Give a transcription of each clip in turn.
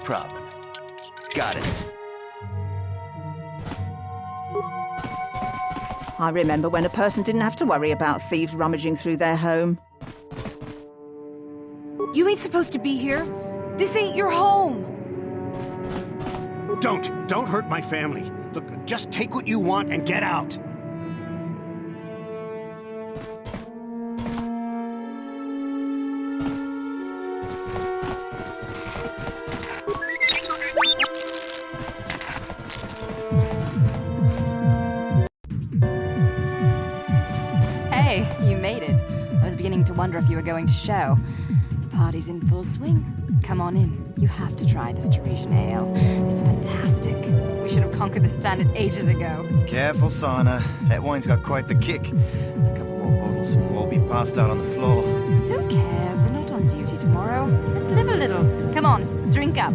problem. Got it. I remember when a person didn't have to worry about thieves rummaging through their home. You ain't supposed to be here. This ain't your home. Don't hurt my family. Look, just take what you want and get out. Hey, you made it. I was beginning to wonder if you were going to show. The party's in full swing. Come on in. You have to try this Teresian ale. It's fantastic. We should have conquered this planet ages ago. Careful, Sana. That wine's got quite the kick. A couple more bottles and we'll be passed out on the floor. Who cares? We're not on duty tomorrow. Let's live a little. Come on, drink up.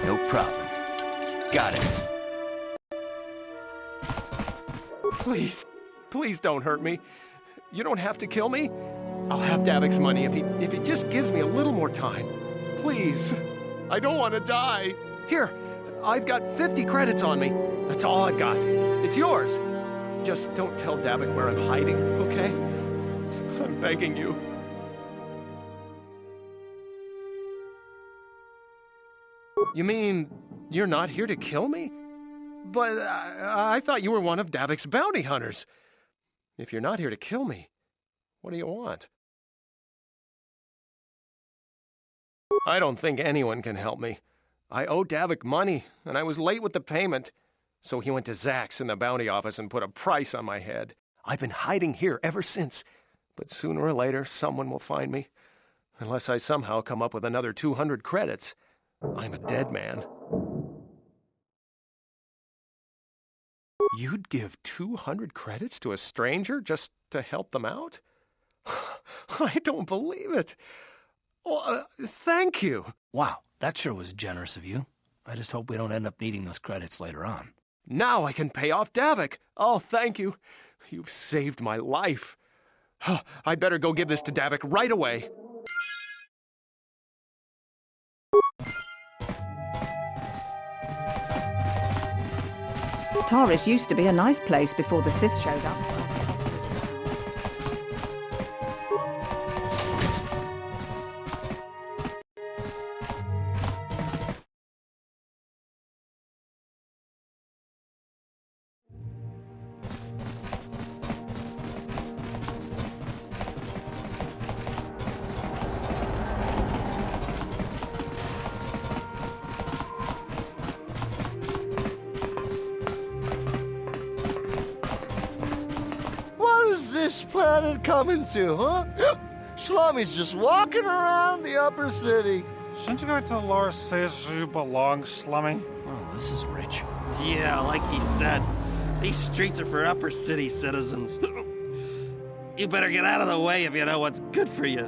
No problem. Got it. Please don't hurt me. You don't have to kill me. I'll have Davik's money if he just gives me a little more time. Please. I don't want to die. Here, I've got 50 credits on me. That's all I've got. It's yours. Just don't tell Davik where I'm hiding, okay? I'm begging you. You mean you're not here to kill me? But I thought you were one of Davik's bounty hunters. If you're not here to kill me, what do you want? I don't think anyone can help me. I owe Davik money, and I was late with the payment. So he went to Zach's in the bounty office and put a price on my head. I've been hiding here ever since. But sooner or later, someone will find me. Unless I somehow come up with another 200 credits. I'm a dead man. You'd give 200 credits to a stranger just to help them out? I don't believe it. Oh, thank you. Wow, that sure was generous of you. I just hope we don't end up needing those credits later on. Now I can pay off Davik. Oh, thank you. You've saved my life. I'd better go give this to Davik right away. Taurus used to be a nice place before the Sith showed up. This planet coming to, huh? Slummy's just walking around the upper city. Shouldn't you go to the lower cities where you belong, Slummy? Oh, this is rich. Yeah, like he said, these streets are for upper city citizens. You better get out of the way if you know what's good for you.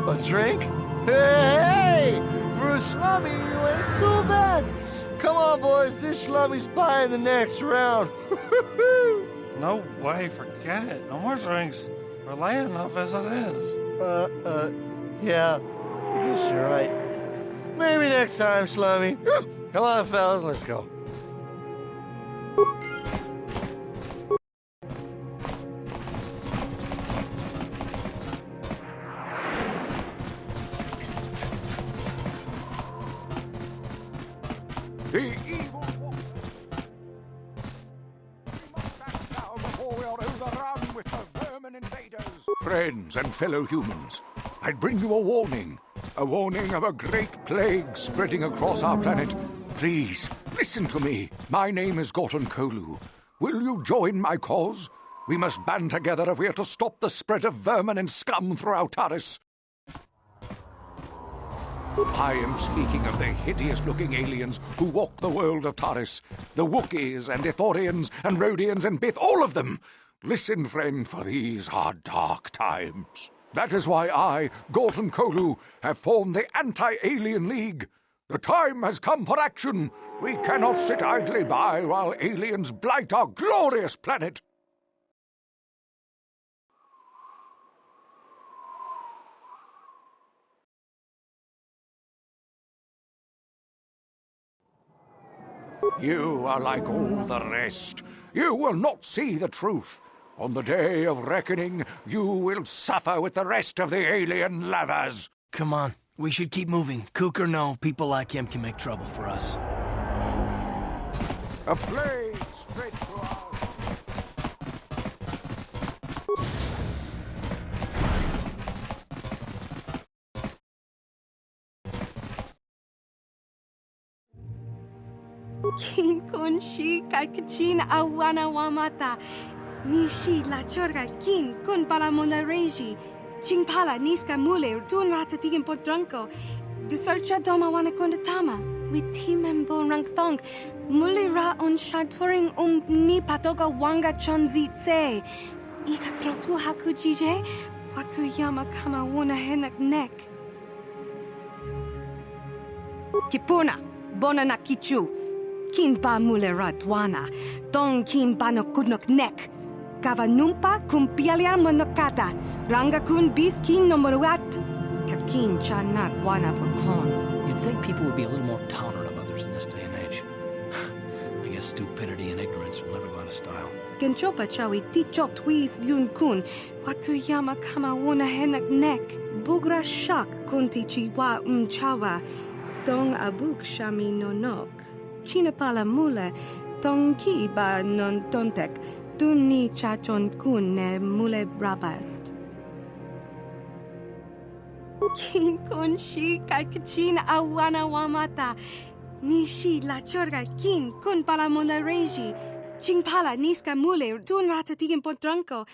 A drink? Hey! For a Slummy, you ain't so bad. Come on, boys, this Slummy's buying the next round. No way, forget it. No more drinks. We're late enough as it is. Yeah, I guess you're right. Maybe next time, Slummy. Come on, fellas, let's go. The evil one. We must act now before we are overrun with the vermin invaders. Friends and fellow humans, I bring you a warning of a great plague spreading across our planet. Please, listen to me. My name is Gorton Kolu. Will you join my cause? We must band together if we are to stop the spread of vermin and scum throughout Taris. I am speaking of the hideous-looking aliens who walk the world of Taris. The Wookiees and Ithorians and Rhodians and Bith, all of them. Listen, friend, for these are dark times. That is why I, Gorton Kolu, have formed the Anti-Alien League. The time has come for action. We cannot sit idly by while aliens blight our glorious planet. You are like all the rest. You will not see the truth. On the day of reckoning, you will suffer with the rest of the alien lathers. Come on, we should keep moving. Kook or no, people like him can make trouble for us. A plague spread through our... Kin kun shi kakachin awana wamata. Nishi la chorga kin kun pala mona reji. Ching pala niska mule tun ratatigin potranko. Disarcha doma wana kondatama. We timembo rangthong. Mule ra on shaturing ni patoga wanga chonzi tse. Ika krotu hakujije. Watu yama kama wana henak nek. Kipuna. Bona na kichu. Kin pa mule radwana, tong kin pa no kudnok nek. Kava numpa kumpialia monokata, ranga kun bis kin no moruat. Kakin chana guana proclon. You'd think people would be a little more tolerant of others in this day and age. I guess stupidity and ignorance will never go out of style. Genchopa chawi tichok twis yun kun, watu yama kama wona henak nek. Bugra shak kunti chiwa chawa, dong abuk shami no nok. Chinapala mule, tong ki ba non tontek, dun ni chachon kun ne mule brabast. Kin kun shi kakachin awana wamata, ni shi la chorga kin kun pala mule reji, ching pala niska mule dun ratatigin potranko,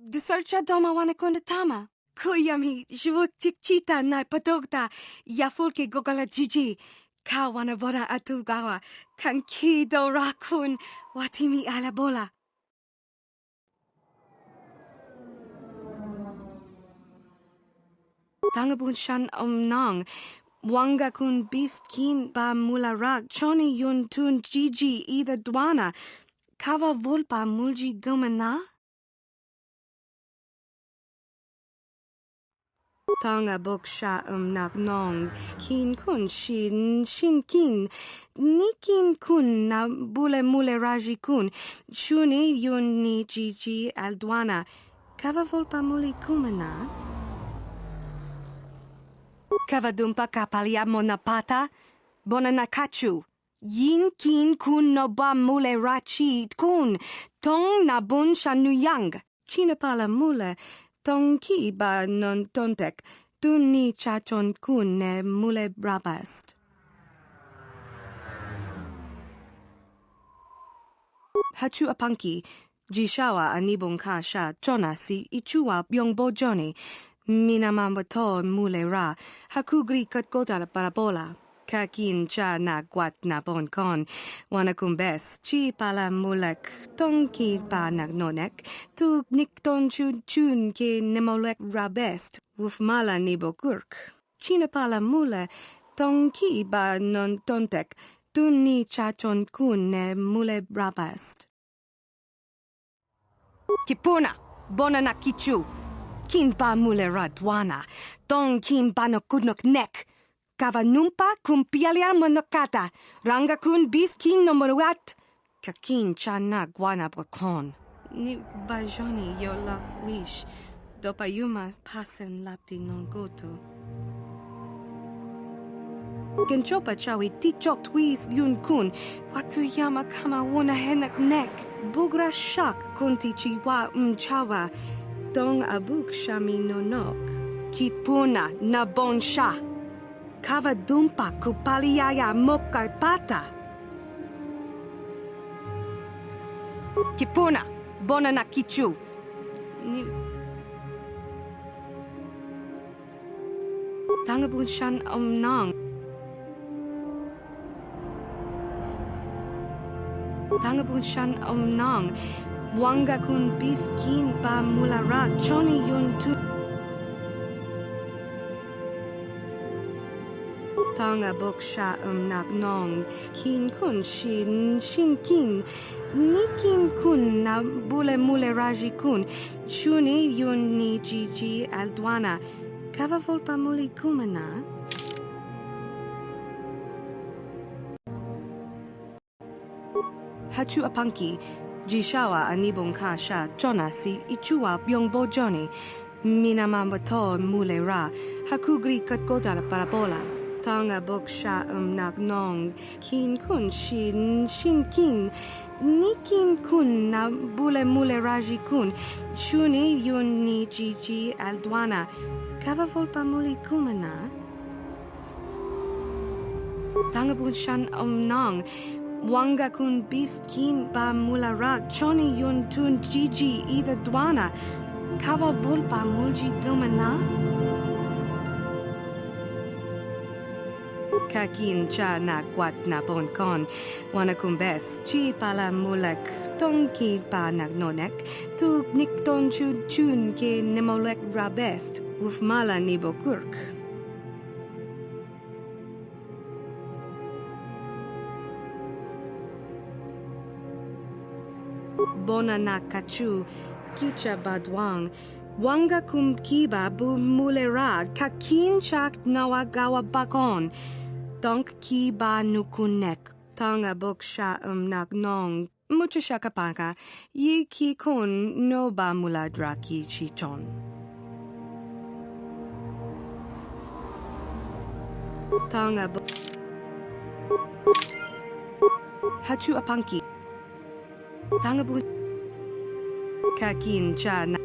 disarcha doma wana kondatama. Kuyami, jvuk chikchita na patogta, yafulke gogala jiji. Kawana bona atugawa, kankido rakun, watimi alabola. Tangabun shan nang, wanga kun bist kin ba mula rak, choni yun tun jiji either dwana, kava vulpa mulji gumana? Tanga boksha nak nong, kin kun shin kin, ni kin kun na bule mule raji kun, shuni yun ni jiji aldwana, kava volpa muli kumana? Kava dumpa kapalia monapata, bona nakachu, yin kin kun no ba mule rachi kun, tong na bun shanuyang, chinapala mule, tong ki ba non tontek, dun ni chachon kun ne mule brabast. Hachu apanki, jishawa anibong ka sha chona si ichua byongbo joni, minamambato mule ra, hakugri katgota parabola. Kakin cha na guat na bon kon, wanakumbes, chi pala mulek, tong ki pa nagnonek, tu nikton chun ki nemolek rabest, wuf mala nibo kurk. China pala mule, tong ki ba non tontek, tu ni chachon kun ne mule brabast. Kipuna, bona na kichu, kin pa mule radwana, tong kin pa no kudnok nek, Kava numpa kumpialia manokata. Ranga kun bis kin nomoruat. Kakin chana guana brakon. Ni bajoni yo la wish. Dopayuma pasen lapti non goto. Genchopa chawi tikchok twis yun kun. Watuyama kama wona henak nek. Bugra shak kunti chiwa mchawa. Dong abuk shami nonok. Kipuna na bon sha. Kava dumpa kupaliaya moka pata. Kipuna bona na kichu. Ni Tangabun shan omnang. Tangabun shan omnang. Wanga kun biskin ba mulara choni yun tu. Tanga bok sha nak nong. Kin kun shin kin. Nikin kun na bule mule raji kun. Chuni yun ni jiji aldwana. Kava volpa muli kumana. Hachu apanki. Jishawa anibong kasha chona si ichua byongbo joni. Minamambato mule ra. Hakugri katkoda parabola. Tanga boksha nak nong. Kin kun shin kin. Nikin kun na bule mule raji kun. Chuni yun ni jiji aldwana. Kava volpa muli kumana. Tanga bunshan omnang. Wanga kun biskin ba mulara choni yun tun jiji either dwana. Kava volpa mulji gumana. Kakin cha na kwat na bon kon. Wana kumbes chi pala mulek. Tonki pa nagnonek. Tu nikton chun ke nemolek rabest. Uf mala nibo kurk. Bona na kachu, kicha badwang, wanga kum kiba bu mulera, kakin chak nawa gawa bakon, donk kiba nukunek, tanga boksha nagnong, mucha shakapanka, yi ki kun no ba muladra ki chichon. Tanga Hachu apanki. Tanga Kakin cha na.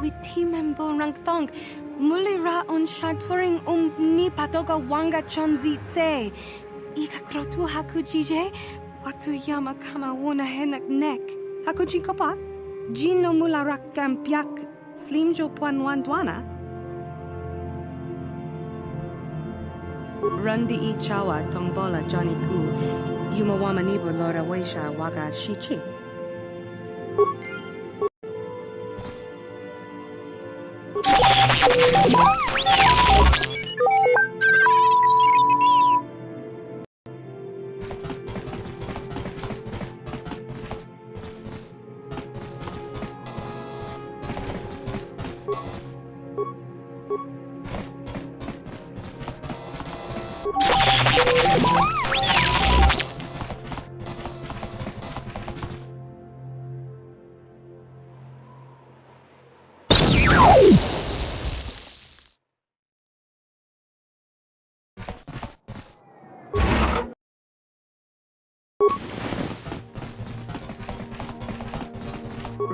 Witi membo rang thong. Mulira on shaturing ni patoga wanga chonzi tse. Ika krotu hakujije. Watu yama kama wona henak nek. Hakuji kopa. Jino mularak kampiak. Slimjo puan wandwana. Rundi I chawa tongbola Johnny Ku. Yumawama nibo lora weisha waga shichi.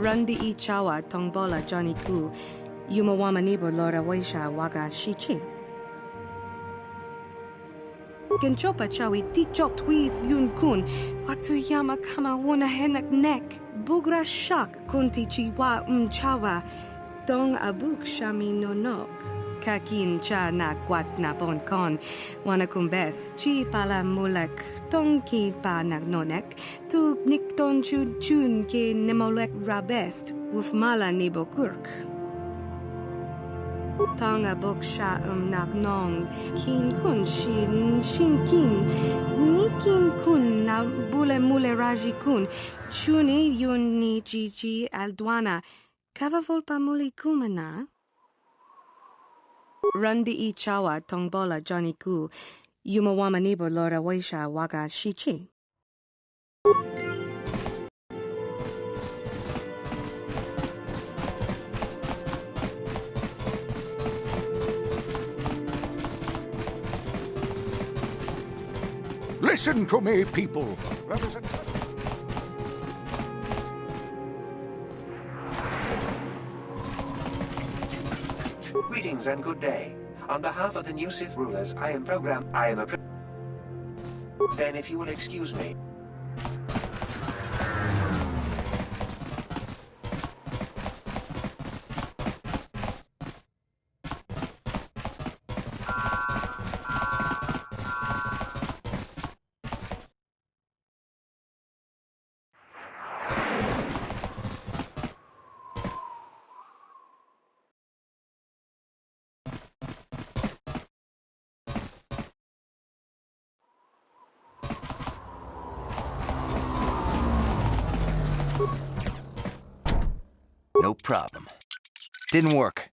Rundi I chawa tongbola Johnny Ku. Yumawama nibo lora weisha waga shichi. Genchopa chawi tikchok twis yun kun. Watu yama kama wona henak nek. Bugra shak kunti chiwa mchawa. Dong abuk shami nonok. Kakin cha na kwat na bon kon. Wana kumbes chi pala mulek. Tonki pa nagnonek. Tu nikton chun ke nemolek rabest. Uf mala nibo kurk. Tanga boksha nagnong. Kin kun shin kin. Nikin kun na bule mule raji kun. Chuni yun ni jiji aldwana. Kava volpa muli kumana. Randi I chawa tongbola Johnny Gu. Yumawama nibo Lora Waisha Waga Shichi. Listen to me, people. Greetings and good day. On behalf of the new Sith rulers, Then if you will excuse me. No problem. Didn't work.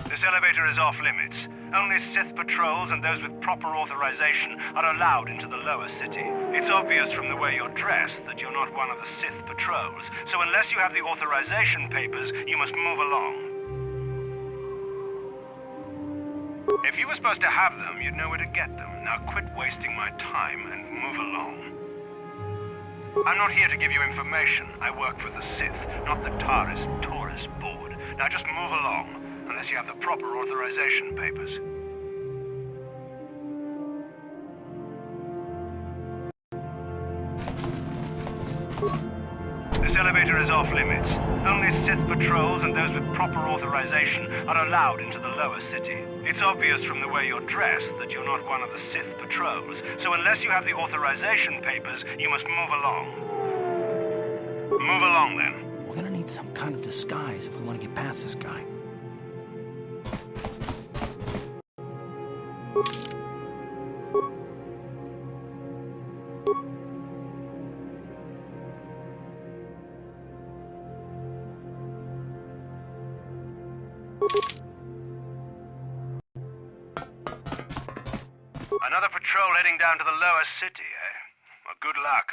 This elevator is off limits. Only Sith patrols and those with proper authorization are allowed into the lower city. It's obvious from the way you're dressed that you're not one of the Sith patrols, so unless you have the authorization papers, you must move along. If you were supposed to have them, you'd know where to get them. Now quit wasting my time and move along. I'm not here to give you information. I work for the Sith, not the Taris Tourist Board. Now just move along. Unless you have the proper authorization papers. This elevator is off limits. Only Sith patrols and those with proper authorization are allowed into the lower city. It's obvious from the way you're dressed that you're not one of the Sith patrols, so unless you have the authorization papers, you must move along. Move along, then. We're gonna need some kind of disguise if we want to get past this guy. Another patrol heading down to the lower city, eh? Well, good luck.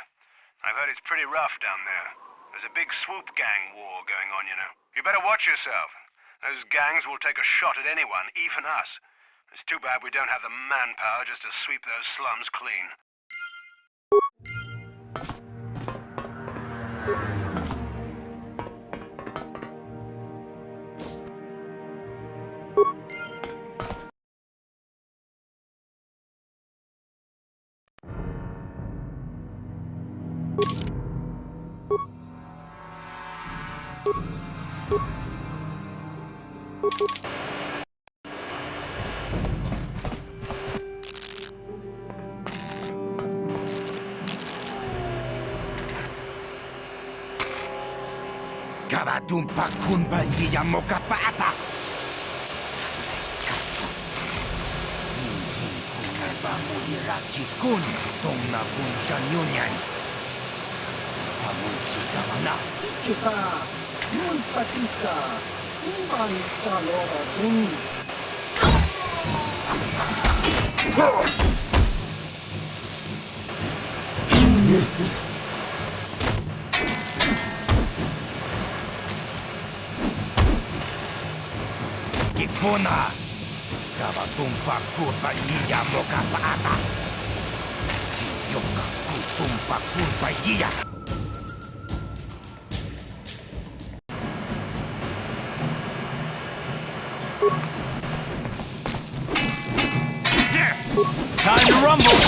I've heard it's pretty rough down there. There's a big swoop gang war going on, you know. You better watch yourself. Those gangs will take a shot at anyone, even us. It's too bad we don't have the manpower just to sweep those slums clean. Kavatumpa kunpa hiyamoka paata. Kunaba mulirachi kun tongna kun shanyunyan. Pamulchi kavana. Chuka, yun patisa. Kumban kalora kun. Kipuna, kavatumpa kurpa hiyamoka paata. Chiyoka kutumpa kurpa hiya. Time to rumble!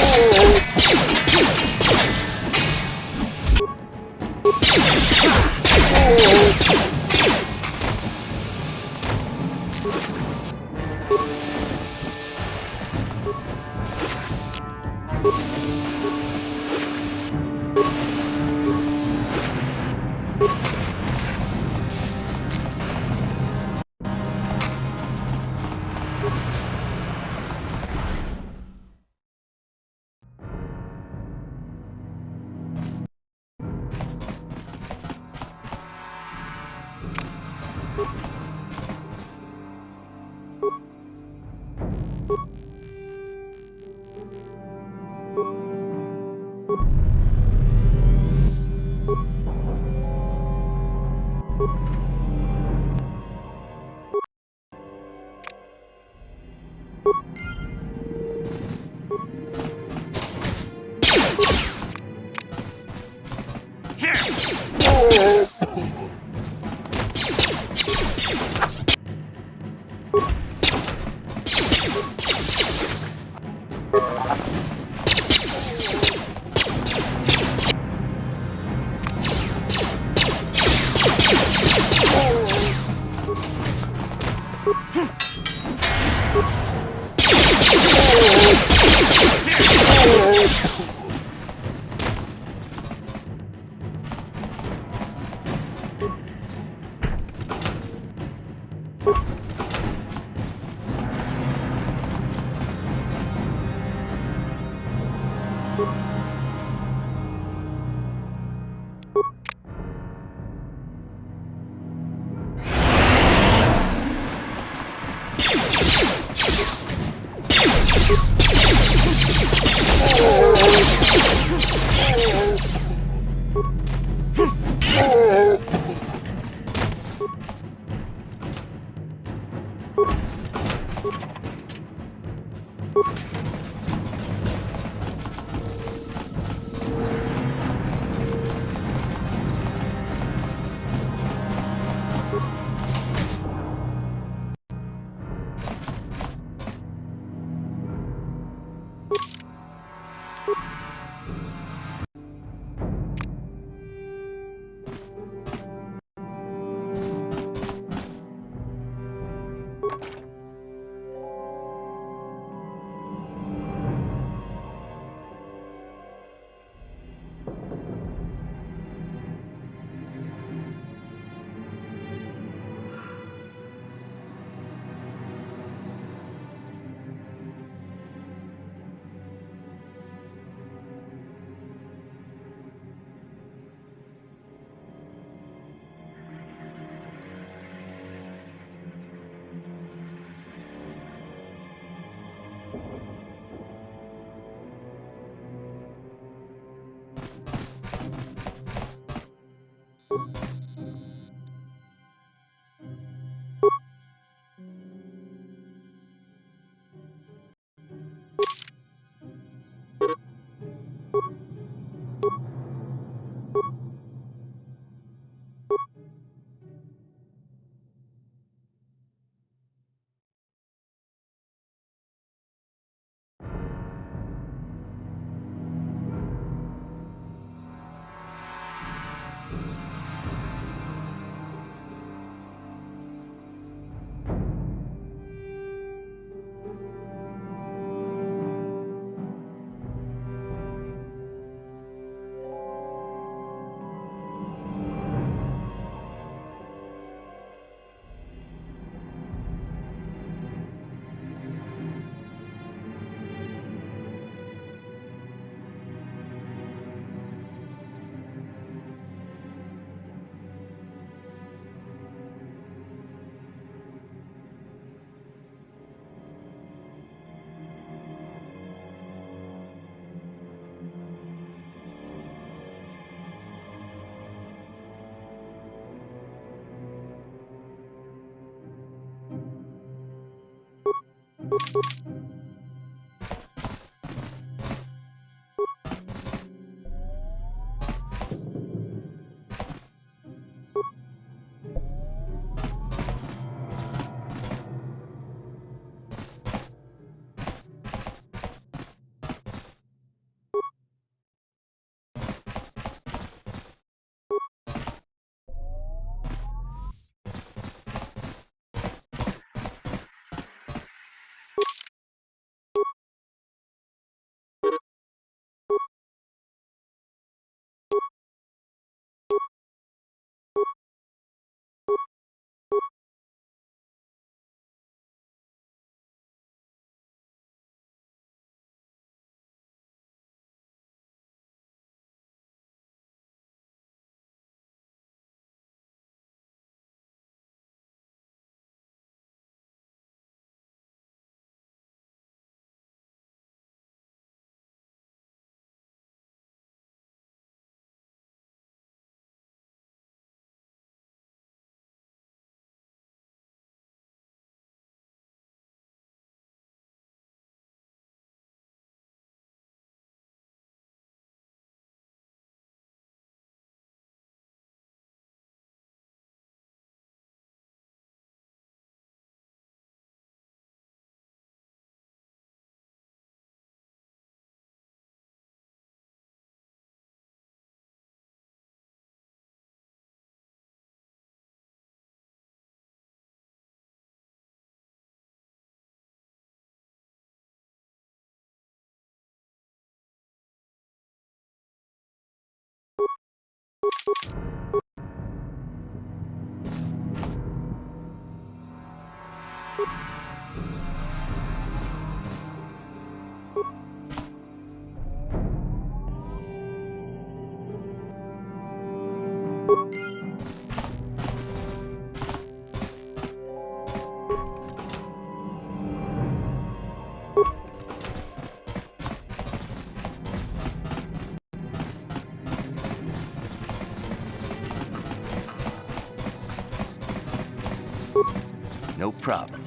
No problem.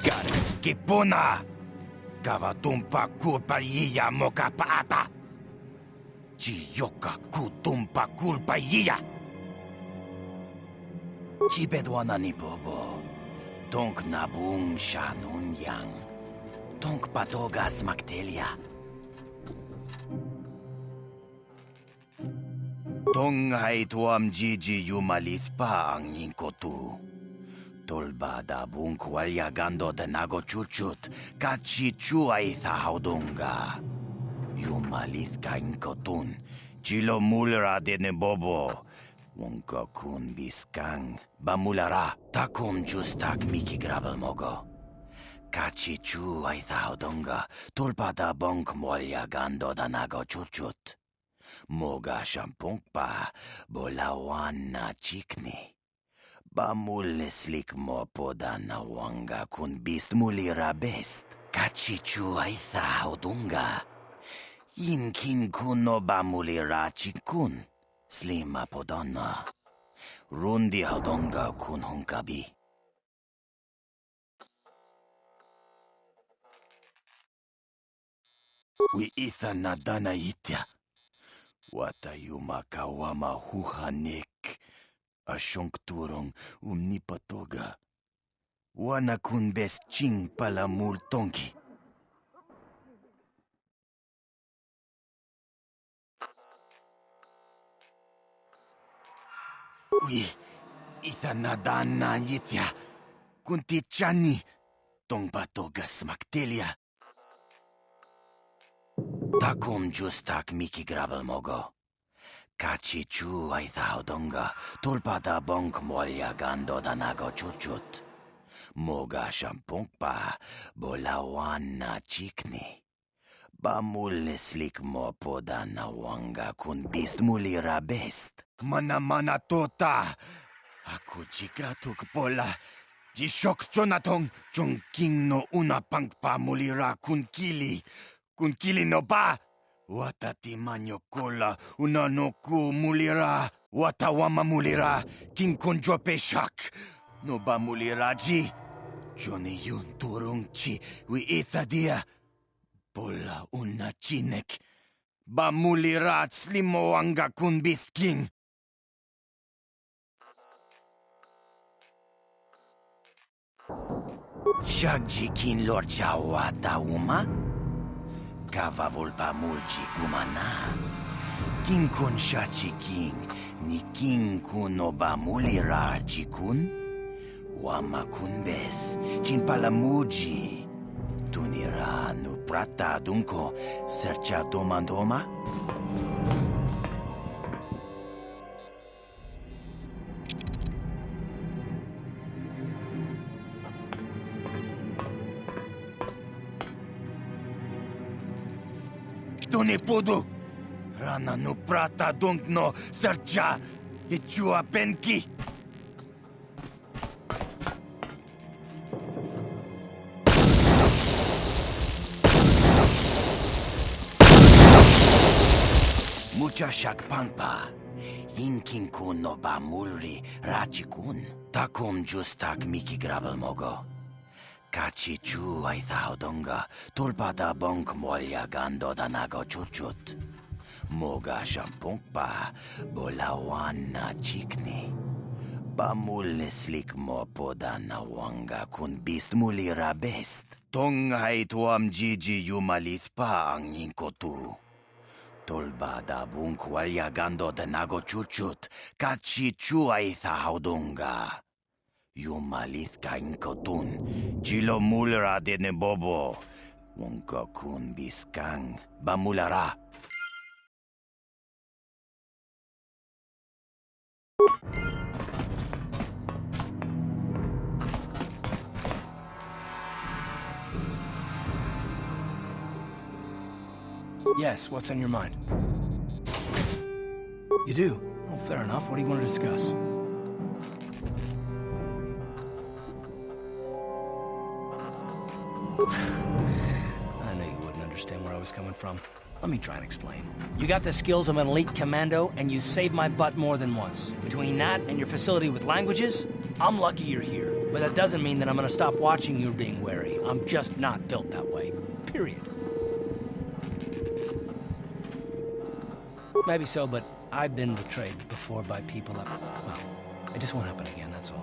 Got it. Kipuna! Kavatumpa kulpajija moka paata! Chiyoka kutumpa kulpajija! Chibedwana ni bobo. Tonk nabung shanun yang. Tonk patogas maktelia. Tong hai tuam jiji yumalithpa ang inkotu. Tolbada bunk walyagando de nago chuchut, kachi chuaitha haudunga. Yumalith ka inkotun, chilo mulra de nebobo. Wonka kun biskang, bamulara, takum justak miki grabel mogo. Kachi chuaitha haudunga, tolbada bunk walyagando de nago chuchut. Moga shampunkpa, bolawana chikni. Bamul slik mo poda na wanga kun bist mulira best. Kachichu aitha hodunga. Inkin kuno bamulira chikun. Slima podana. Rundi hodunga kun hunkabi. Wi itha nadana itya. Wata yuma kawama huhanek. Ashongturong umnipatoga. Wana kun bes ching pala multonki. Ui, ithanadana yitya. Kunti chani. Tong patoga smaktelia. Takum justak miki grabel mogo. Kachi chu aitha hodonga, tulpada bonk molya gando danago chuchut. Moga shampunkpa, bolawana chikni. Bamul slik mo poda na wanga kun bist mulira best. Mana tota. Aku chikratuk pola. Jishok chonatong chongking no una pankpa mulira kun kili. Kun kili no ba. Watati manyokola unanoku mulira. Watawama mulira. King konjo peshak. No ba mulira ji. Johnny yun turung chi. Wi ithadia. Pola una chinek. Ba mulira slimo anga kun bisking. Shagji kin lord wata uma? Kava volpa mulji kumana. King kun shachi king, ni king kun oba mulira chikun? Wama kun bes, chin palamuji. Tunira nu prata dunko, sercha domandoma? Tone podo. Rana no prata dunk no sercha. Ichua penki. Mucha shakpanpa. Inkin kun no ba mulri rachikun. Takum justak miki grabel mogo. Kachi chu aitha hodonga, tulpada bonk molya gando danago chuchut. Moga shampunkpa, bolawana chikni. Bamul slik mo poda na wanga kun bist mulira best. Tong hai tuam jiji yumalithpa ang inkotu. Tulbada bunk walya gando danago chuchut, kachi chu aitha hodonga. Yumalith ka inkotun, chilo mulra de nebobo. Wonka kun biskang, bamulara. Yes, what's on your mind? You do? Well, fair enough. What do you want to discuss? I knew you wouldn't understand where I was coming from. Let me try and explain. You got the skills of an elite commando, and you saved my butt more than once. Between that and your facility with languages, I'm lucky you're here. But that doesn't mean that I'm gonna stop watching you being wary. I'm just not built that way. Period. Maybe so, but I've been betrayed before by people that... Well, it just won't happen again, that's all.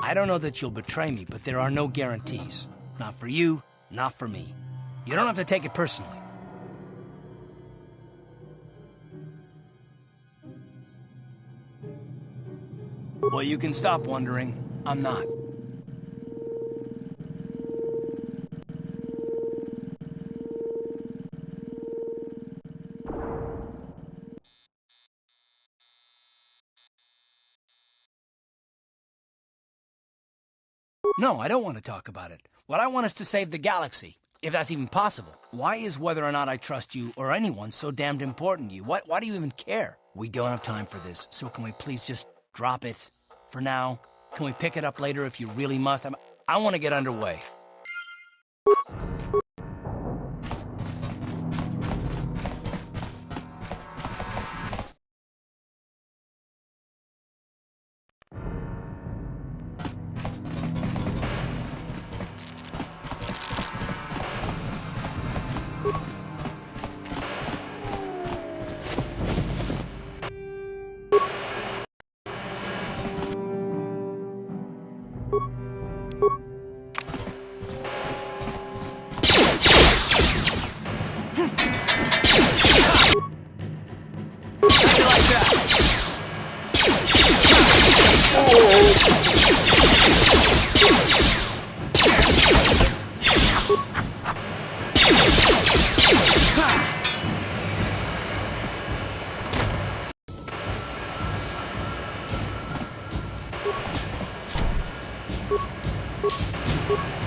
I don't know that you'll betray me, but there are no guarantees. Not for you, not for me. You don't have to take it personally. Well, you can stop wondering. I'm not. No, I don't want to talk about it. What I want is to save the galaxy, if that's even possible. Why is whether or not I trust you or anyone so damned important to you? Why do you even care? We don't have time for this, so can we please just drop it for now? Can we pick it up later if you really must? I want to get underway.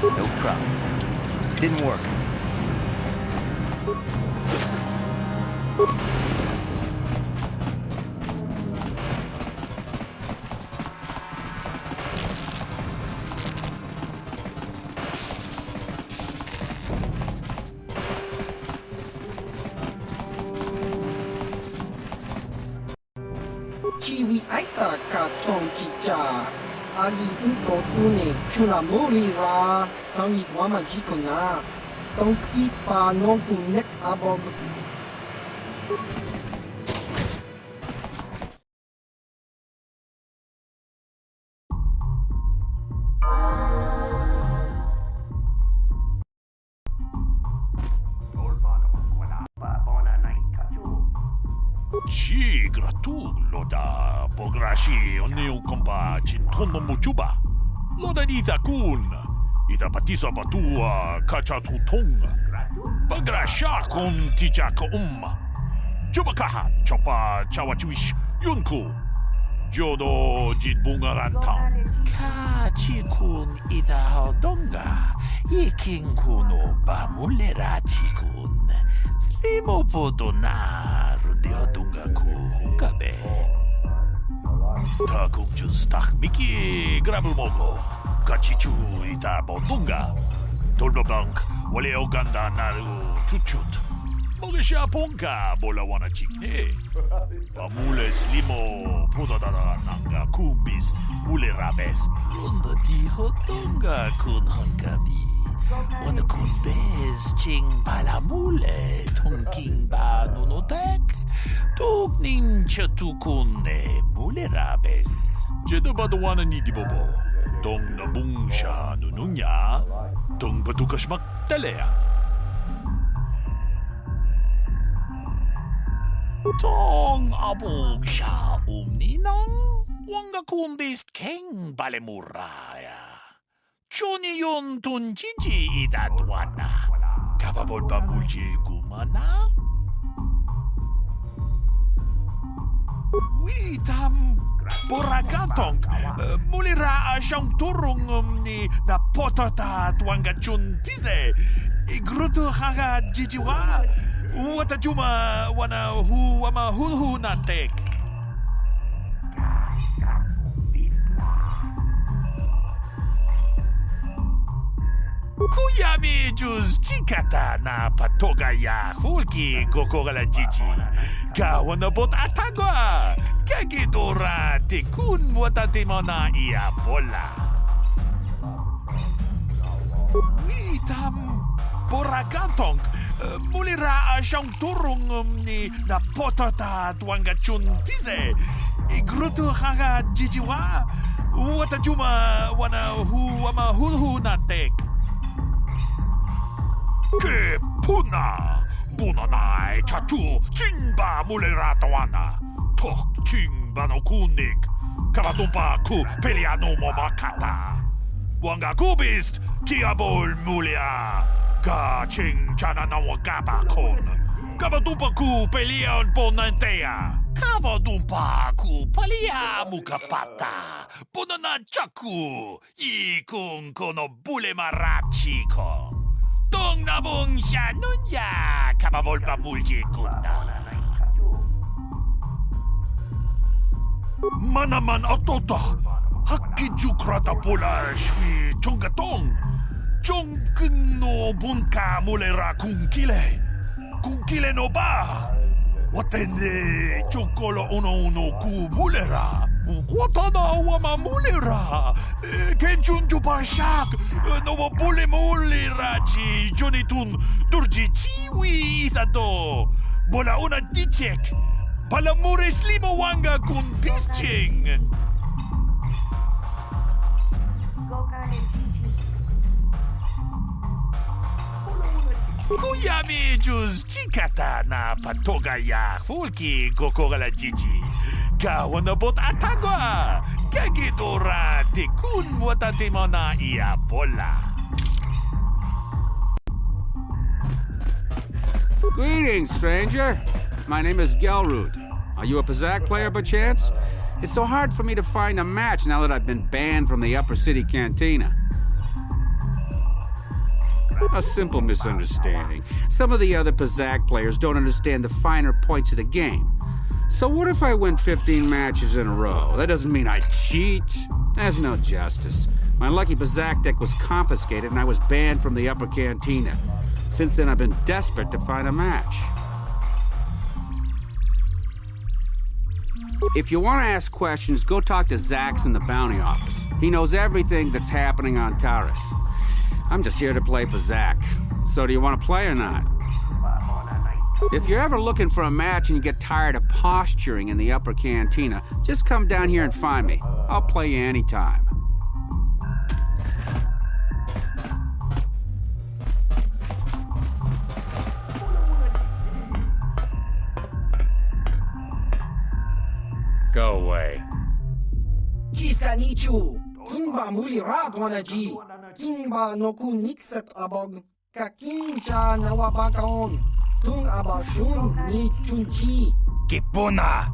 No problem. Didn't work. Chiwi aita ka chong chicha. Agi inko tune chuna muri ra. Tangi wama jikona. Tonk ipa non kunek abog. Ci gratulo da pograshi oneu kompa cintono muchuba. Loda dita kun. Ita patisa batua kacha tutong. Pagrasha kun tijaka Chuba kaha chopa chawachuish yunku. Jodo jitbungaranta. Kachi kun ita hodonga. Ikin kuno bamulerachi kun. Slimo podona rundi hodunga ku kabe. Takung justak miki grabulmogo. Kachichu ita bodunga. Tolbabank wale oganda naru chuchut. Mogesha ponka bola wana chikne. Pamule slimo podadada nanga kumbis mule rabes. Runda di hodunga kun hankabi. Wana kun bez ching palamule tonking ba nunotek. Tuk nin chatukune mule rabes. Jedabadawana ni dibobo. Tong nabungsha nununya. Tong batukashmak talea. Tong abungsha ninang. Wanga kumbis keng balemuraya. Choni yon tunjiji idatwana. Kapabol pamulji kumana? Witam Borakatong, mulira siyang turong ni na potata tuangachun tize. Igruto haga jijiwa. Wata juma wana hu ama hulhu natek. Kuyami juz chikata na patogaya hulki kokogala jiji. Kawana bot atagwa. Kagidora tikun watatimona ia bola. Witam borakatong. Mulira siyang turong ni na potata tuangachun tize. Igruto haga jijiwa. Wata juma wana hu ama hulhu natek. Ke puna bunanai chatu chingba mulera tawana tok chingba no kunik kavatumpa ku peliano momakata wanga kubist kiabol mulia ka ching chana na wakapa kon kavatumpa ku pelion ponantea kavatumpa ku palia mukapata bunana chaku ikun kono bule marachiko Tong nabong siya nun ya kababol pa mulji kuna. Manaman atota hakiju krata pola shui chongatong. Chongkeng no bunka mulera kungkile no ba. Watende chokolo uno ku mulera. Watana wama mulera. Kenchun jupashak. No bule mulera chi jonitun turji chiwi itado. Bola una dichek. Bala mures limo wanga kun pisching. Kuyami juz chikata na patogaya hulki kokogala jiji. Kawana bot atagwa. Kagidora tikun watatimona ia bola. Greetings, stranger. My name is Gelrud. Are you a Pazak player by chance? It's so hard for me to find a match now that I've been banned from the Upper City Cantina. A simple misunderstanding. Some of the other Pazak players don't understand the finer points of the game. So what if I win 15 matches in a row? That doesn't mean I cheat. There's no justice. My lucky Pazak deck was confiscated and I was banned from the Upper Cantina. Since then, I've been desperate to find a match. If you want to ask questions, go talk to Zax in the bounty office. He knows everything that's happening on Taurus. I'm just here to play Pazak. So do you want to play or not? If you're ever looking for a match and you get tired of posturing in the Upper Cantina, just come down here and find me. I'll play you anytime. Go away. Jiska nichu. Kimba muli ratwanaji. Kimba no kunikset abog. Kakincha nawabakaon. Tung abashun ni chunchi. Kipuna.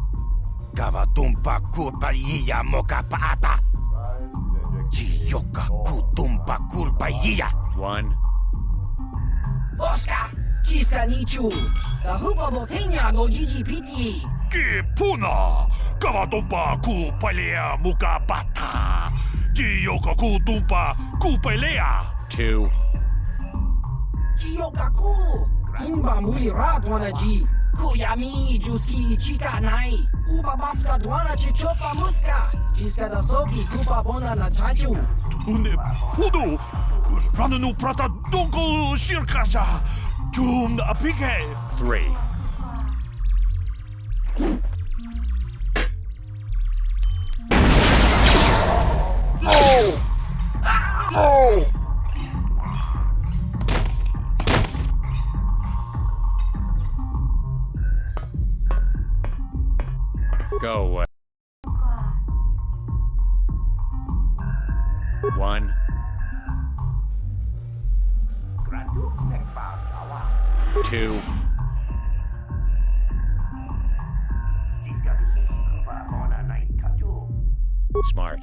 Kavatumpa kulpa yiya mokapaata. Jiyoka kutumpa kulpa yiya. One. Oscar. Jiska nichu. The hupa botenya no jiji piti. Kipuna. Kavatumpa ku palea muka bata. Jiyoka kutumpa ku palea. Two. Jiyoka ku. Kimba muli ratwanaji. Kuyami juski chika nai. Upa baska dwana chichopa muska. Jiska da soki kupa bona na chachu. Tune hudu. Rananu prata donko shirkasha. Jum apike. Three. No! No! Go away. One. Two. Smart.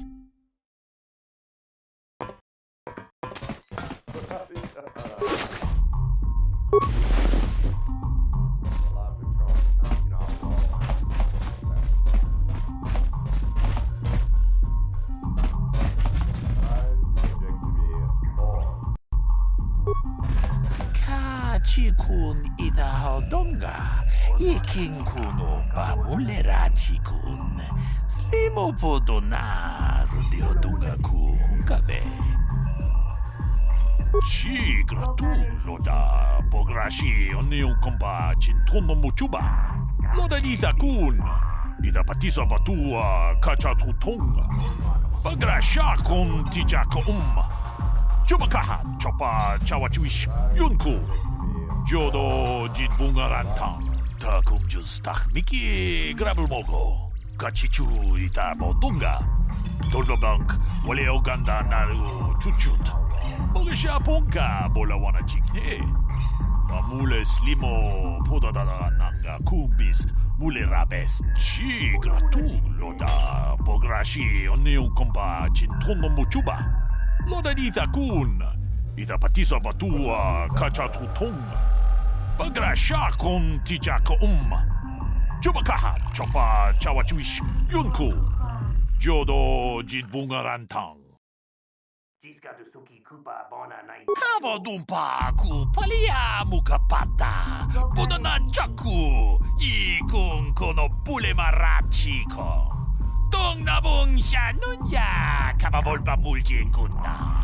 Chikun ida haldonga, ikin kuno bamulera chikun, slimo podona rudio dunga ku hungabe. Chi gratul loda pograshi oniu komba chintono muchuba, loda ida kun, ida patisa batua kacha tutonga, bagrasha kon tijaka Chuba caja, chopa chawachuish, yunku. Jodo jit bungarantang. Takum justach miki grabelmogo. Kachichu ita bodunga. Tolbabank, wale oganda naru chuchut. Mogesha ponka bolawana chikne. Mamule slimo podadada nanga kumbist. Mule rabes chi gratu loda pograshi oniu komba chintono muchuba. Loda ita kun, ita patisa batua kacha tutong. Bagrasha kon tijaka Chubakaha, chopa chawachuish, yunku. Jodo jit bungarantang. Kava dumpa ku palia mukapata. Budana chaku, ikun kono bule marachiko. Tong nabong siya nunya, kapavolpa muljin kunna.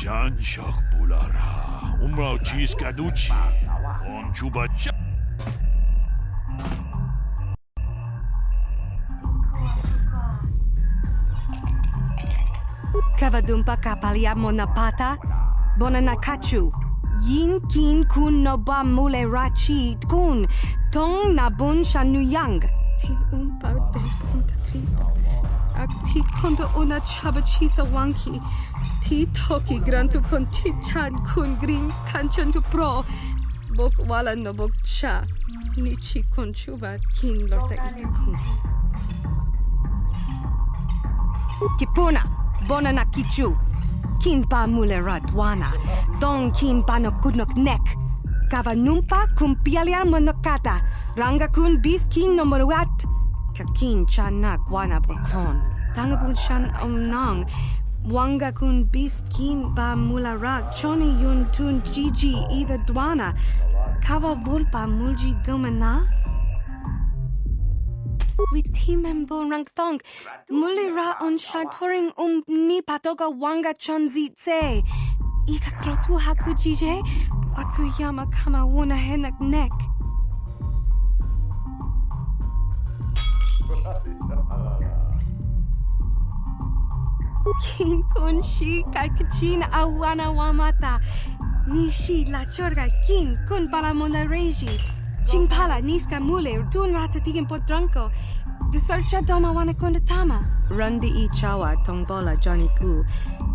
Jan shak bulara, umrao chis kaduchi, on chuba chap. Kavadumpa kapalia monapata, bonanakachu. Yin kin kun no ba mule rachi kun, tong nabun shanuyang. Tin umpa de punta krita. Ak ti kondo ona chaba chisa wanki. Ti toki grantu kon chichan kun green kanchan tu pro. Bok wala no bok cha. Nichi kon chuba kin lorta ita kun. Kipuna, bona na kichu. Kin pa mule radwana. Dong kin pa no kudnok nek. Kava numpa kumpialia monokata. Ranga kun bis kin no moruat. Kakin chan na guana bokon. Tangabun shan omnang. Wanga kun bis kin ba mularak. Choni yun tun gigi ida dwana. Kava vulpa mulji gumana. Witi membo rang thong. Mulira on shanturing ni patoga wanga chonzi tse. Ika krotu haku jije. Watu yama kama wuna henak nek. Kin kun shi kakachin awana wamata. Nishi la chorga kin kun pala mona reji. Ching pala niska mule tun ratatikin potranko. Disarcha doma wana kondatama. Rundi I chawa tongbola Johnny Gu.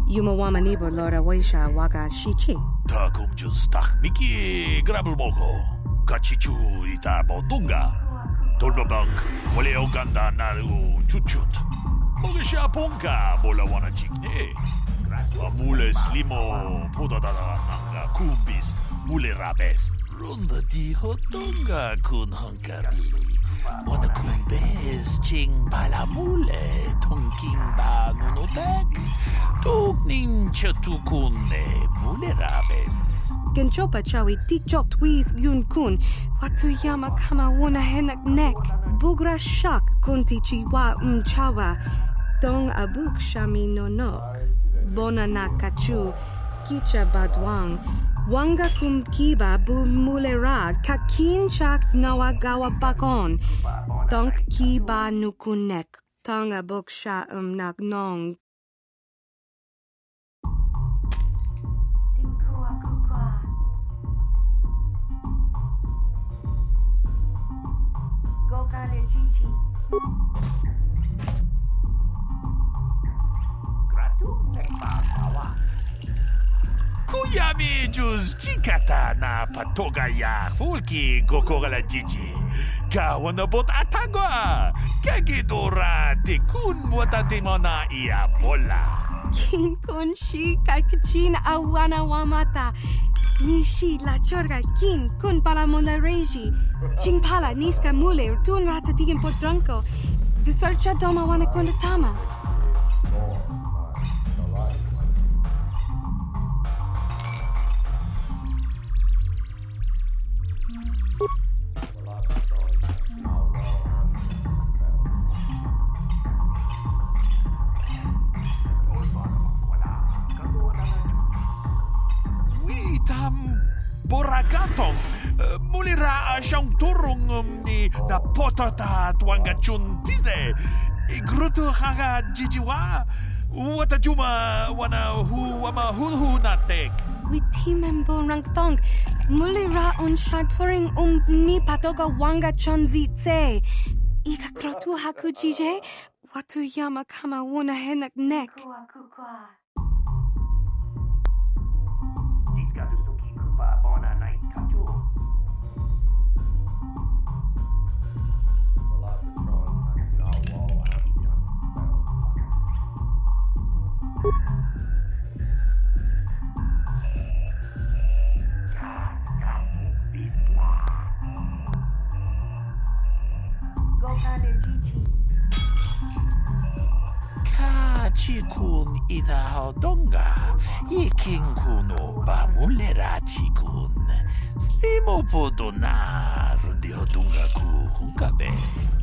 Yumawama nibo lora waisha waga shichi. Takum justach miki grabelmogo. Kachichu ita bodunga. Tolbabank, wale oganda naru chuchut. Mogesha ponka bola wana chikne. Amule slimo podadada nanga kumbis. Mule rabes. Runda di hotonga kun hankabi. Wana kun bez ching balamule. Tonking ba nunobek. Tugnin chatukune mule rabes. Genchopa chawi tikchok twis yun kun. Watu yama kama wuna henak nek. Bugra shak kunti chiwa chawa. Dong abuk shami nonok. Bona na kachu. Kicha badwang. Wanga kum kiba bu mulera. Kakin chak nawagawa bakon. Donk kiba nukunek. Tong abuk sha nagnong. Kuyami juz chikata na patoga ya fulki gokora la jiji. Gawan na bot atagwa. Kagidora ti kun watati mo na iya bola. Kin kun shi kakachin awana wamata. Nishi la chorga kin kun pala mona reji. Ching pala niska mule tun ratatigin potranko. Disarcha doma wana kondatama. Boragatong, mulira siyang turong ni na potata tuangachun tize. Igruto haga jijiwa. Wata juma wana hu wama hulhu natek. Witi membo rangtong. Mulira on shaturing ni patoga wanga chonzi tse. Ika krotu haku jije. Watu yama kama wuna henak nek. Chikun ida haudonga, iking kuno ba mulera chikun. Slimo podona rundi hodunga ku hunkabe.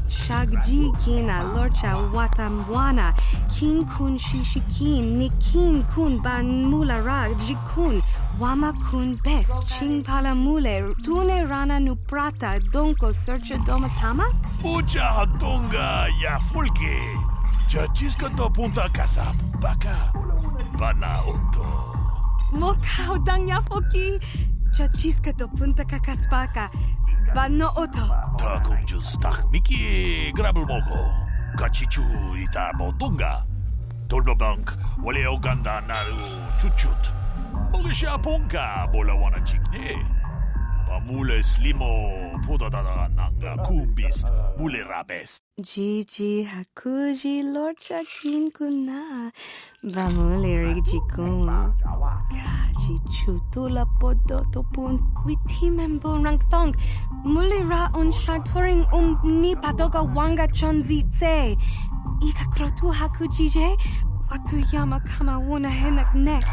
Shagji kina lorcha watamwana. Kin kun shishikin ni kin kun ban mulara jikun. Wama kun bes ching pala mule. Tune rana nu prata donko searcha domatama? Ucha hodunga ya fulke. Chachiska to punta casa baka bana auto. Moka hodang ya foki. Chachiska to punta kakaspaka. Bano auto. Takung justak miki grabel mogo. Kachichu ita bodunga. Tolba bank wale oganda naru chuchut. Mogisha punka bola wana chikne. Mule slimo podadada nanga kumbist mule rabest. Gigi hakuji lorcha kin kuna. Bamule rigikun. Kaji chutula podoto pun. Witi membo rangtong. Mule ra on shaturing ni patoga wanga chonzi tse. Ika krotu hakujije. Watu yama kama wuna henak nek.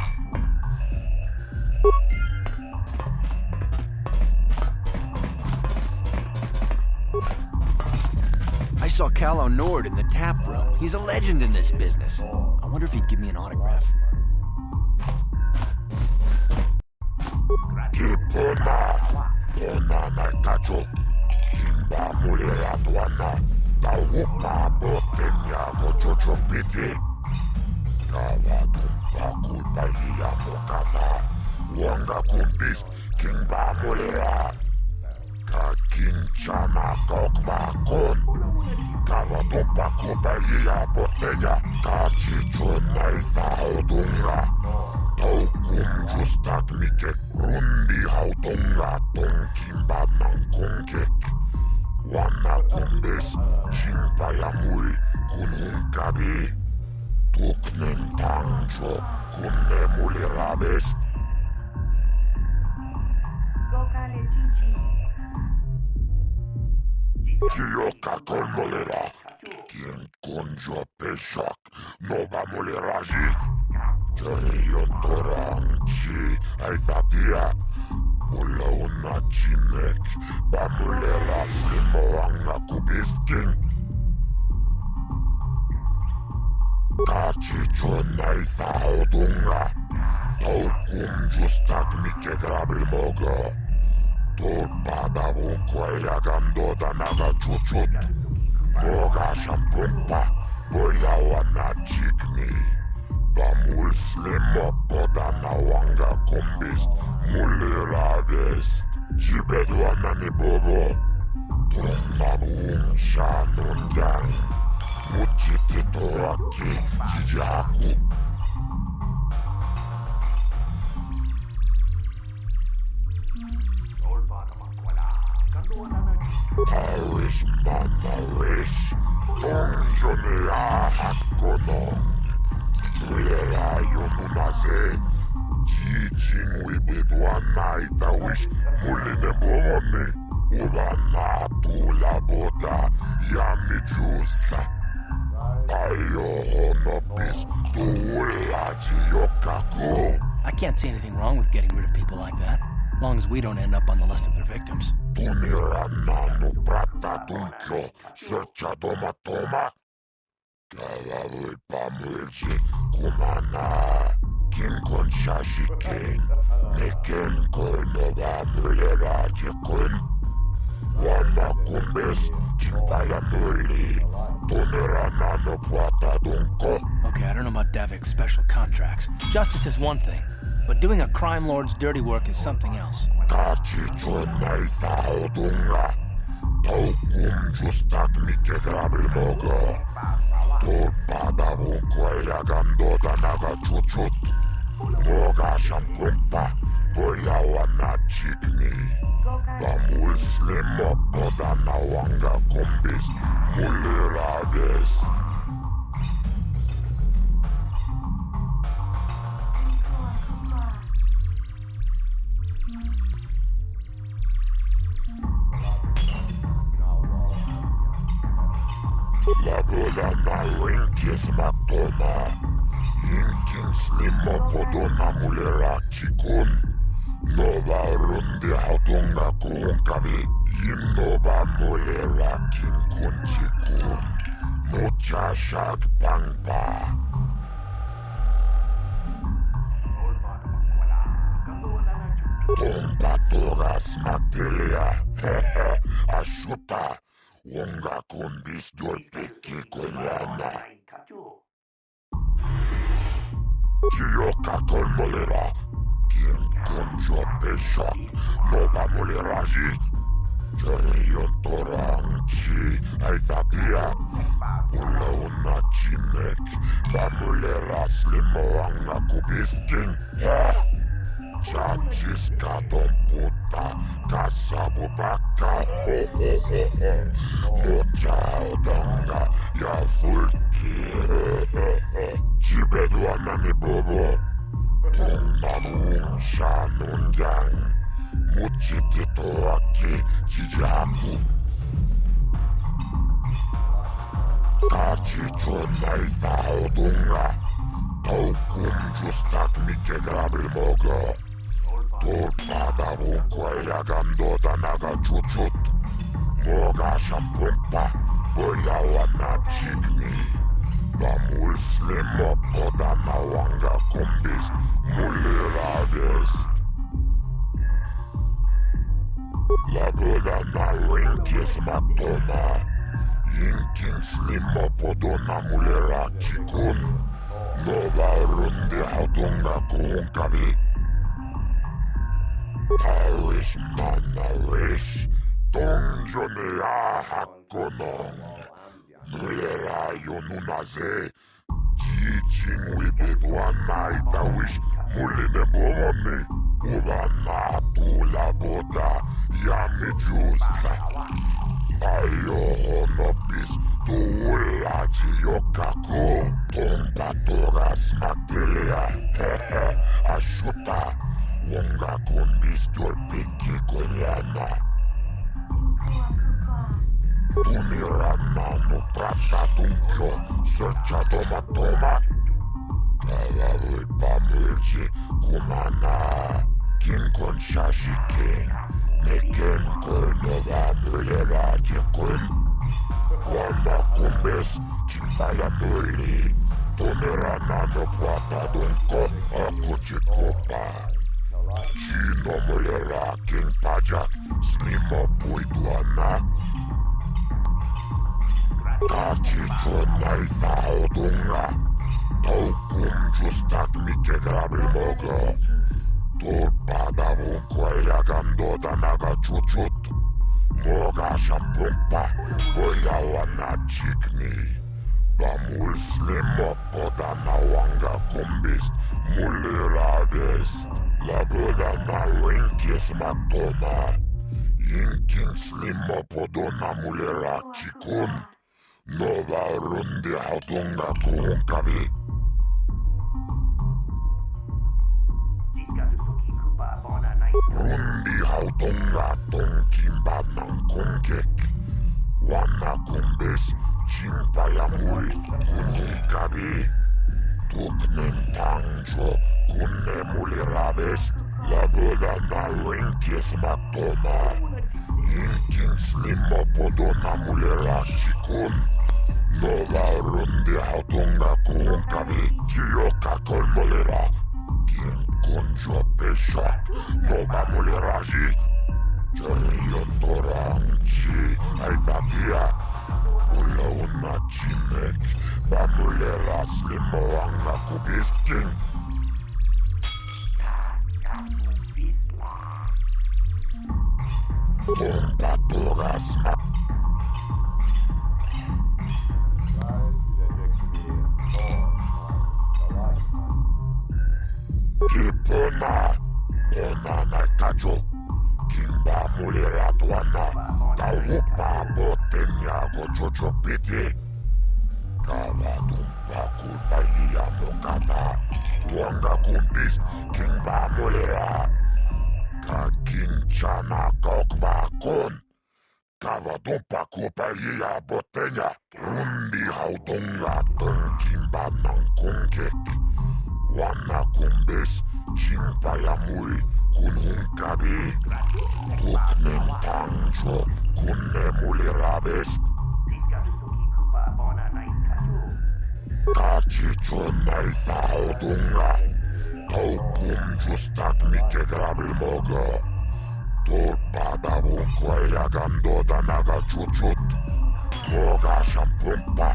I saw Callow Nord in the tap room. He's a legend in this business. I wonder if he'd give me an autograph. Kipuna, ona naikacho, kimba mulera tuana, tauka botenya mochocho piti. Kawa tumpa kulpa hiya mokata, wanga kumbis, kimba mulera. Kakinchana tokma kon, kawa tumpa kulpa hiya botenya, kachichona isa hodunga. Taukum justak mikek rundi haudonga tonkimba nangkongkek. Wana kumbes shimpayamul kununkabi. Tuknen tangjo kunne mulirabest. Chioka kon mulira. Kien konjo peshak nova muliraji. Jarion toranchi aitatia. Mula una chinek bamulera slimo anga kubisking. Kachichona isa hodunga. Taukum justak mike grabel mogo. Tulpada vunkwa gando danaga chuchut. Moga shampumpa boya wana chikni. Bamul slimo podana wanga kumbist mulira vest. Jibedwana ni bobo. Tungabung shanungang. Muchitito aki jijaku. Tawi Tawish manawish. Donjone ahakonong. Tulera yomunaze. Jijing wibidwana itawish. Muline bomone. Ubana tula boda. Yami jusa. I can't see anything wrong with getting rid of people like that, as long as we don't end up on the list of their victims. Okay, I don't know about Davik's special contracts. Justice is one thing, but doing a crime lord's dirty work is something else. La bola na rinkis matoma. Yinkin slimo podona mulera chikun. Nova rundi hatunga kuunkavi. Yinova mulera kinkun chikun. Mucha shak pangpa. Tonga togas materia. Hehe, ashuta. Wonga con bistor peki koyana. Chioka con molera. Quien con yo peshak. No va moleraji. Jerion toranchi. Aitatia. Pula una chinek. Va molera slimoanga kubiskin. Chachis kadon puta. Kasabo baka. Mocha odanga. Ya fulki. Chibedwana ni bobo. Tonganun shanun yang. Muchitito aki. Chijaku. Kachicho naifa odunga. Taukum justak mike grabil mogo. Torpada vunkwa gando danaga chuchut. Moga shampumpa. Boya wana chikni. Bamul slimo podana wanga kumbis. Mulira best. La boda na rinkis matoma. Yinkin slimo podona mulera chikun. Nova rundi hatunga kuunkavi. Tawish manawish. Donjone ahakonong. Mulera yonunaze. Jijing wibidwana itawish. Muline bomone. Ubana tula boda. Yami jusa. Ayo honopis. Tuulaji yokako. Tonga togas materia. Hehe, ashuta. Wonga con bistor peki koyana. Tunirana no prata tunkyo. Searcha toma. Kalawi pamirji kumana. King con shashi king. Neken kolnova mulera jekun. Wama kumbes chimpaya nuli. Tunirana no prata tunko. Ako chikopa. Chino mulera king pajak. Slimo puidwana. Kachicho naifa odunga. Taukum justak mike grabil mogo. Torpada vunkwa gando danaga chuchut. Moga shampumpa. Boya wana chikni. Bamul slimo podana wanga kumbist. Mulira best. La boda na rinkis matoma. Inking slimo podona mulera chikun. Nova rundi haudunga kuhunkavi. Rundi haudunga tonkimba nankongek. Wana kumbes chimpayamuri kuhunkavi. Tuknen tangjo kunne mulirabest. La boda na rinkis matoma. Inking slimo podona mulera chikun. Nova rundi haudunga kuhunkavi. Chioka kolmolera. Kin kunjo peshot. Nova muleraji. Cherio torangji. Aitatia. Ula una chinek. Ba mulera slimo anga kubisking. Tomba torasma. Kipona, ona na kajo, kimba mulera tuana, taupa botenya go jojo piti. Kava dumpa kulpa iya mokata, wanga kumbis, kimba mulera. Kakinchana kokba kon. Kava dumpa kulpa iya botenya, rundi haudunga tonkimba nankongek. Wana kumbes, chimpayamuri, kunhunkabi. Tuknen tangjo, kunne mulirabest. Kachicho naita haudunga. Taukum justak mike grabil mogo. Tulpada vunkweja gando danaga chuchut. Moga shampumpa,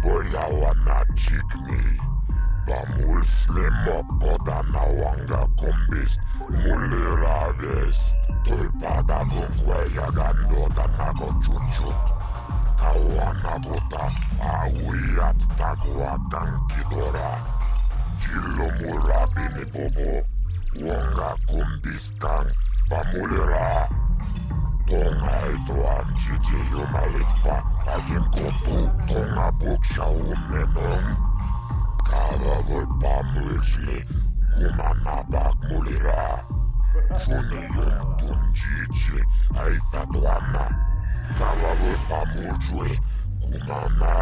boya wana chikni. Bamul slimo podana wanga kumbis. Mulira vest. Tulpada vunkweja gando danaga chuchut. Kawana buta, awiyat tagwa tankidora. Chilo murabini bobo. Wonga kumbistang. Bamulera. Tonga itoan jiji yumalikpa. Agin kotu tonga buksha umenong. Kava volpa mulji. Kumanabak mulira. Juni yuntun jiji. Aitatuana. Kava volpa muljwe. Kumana.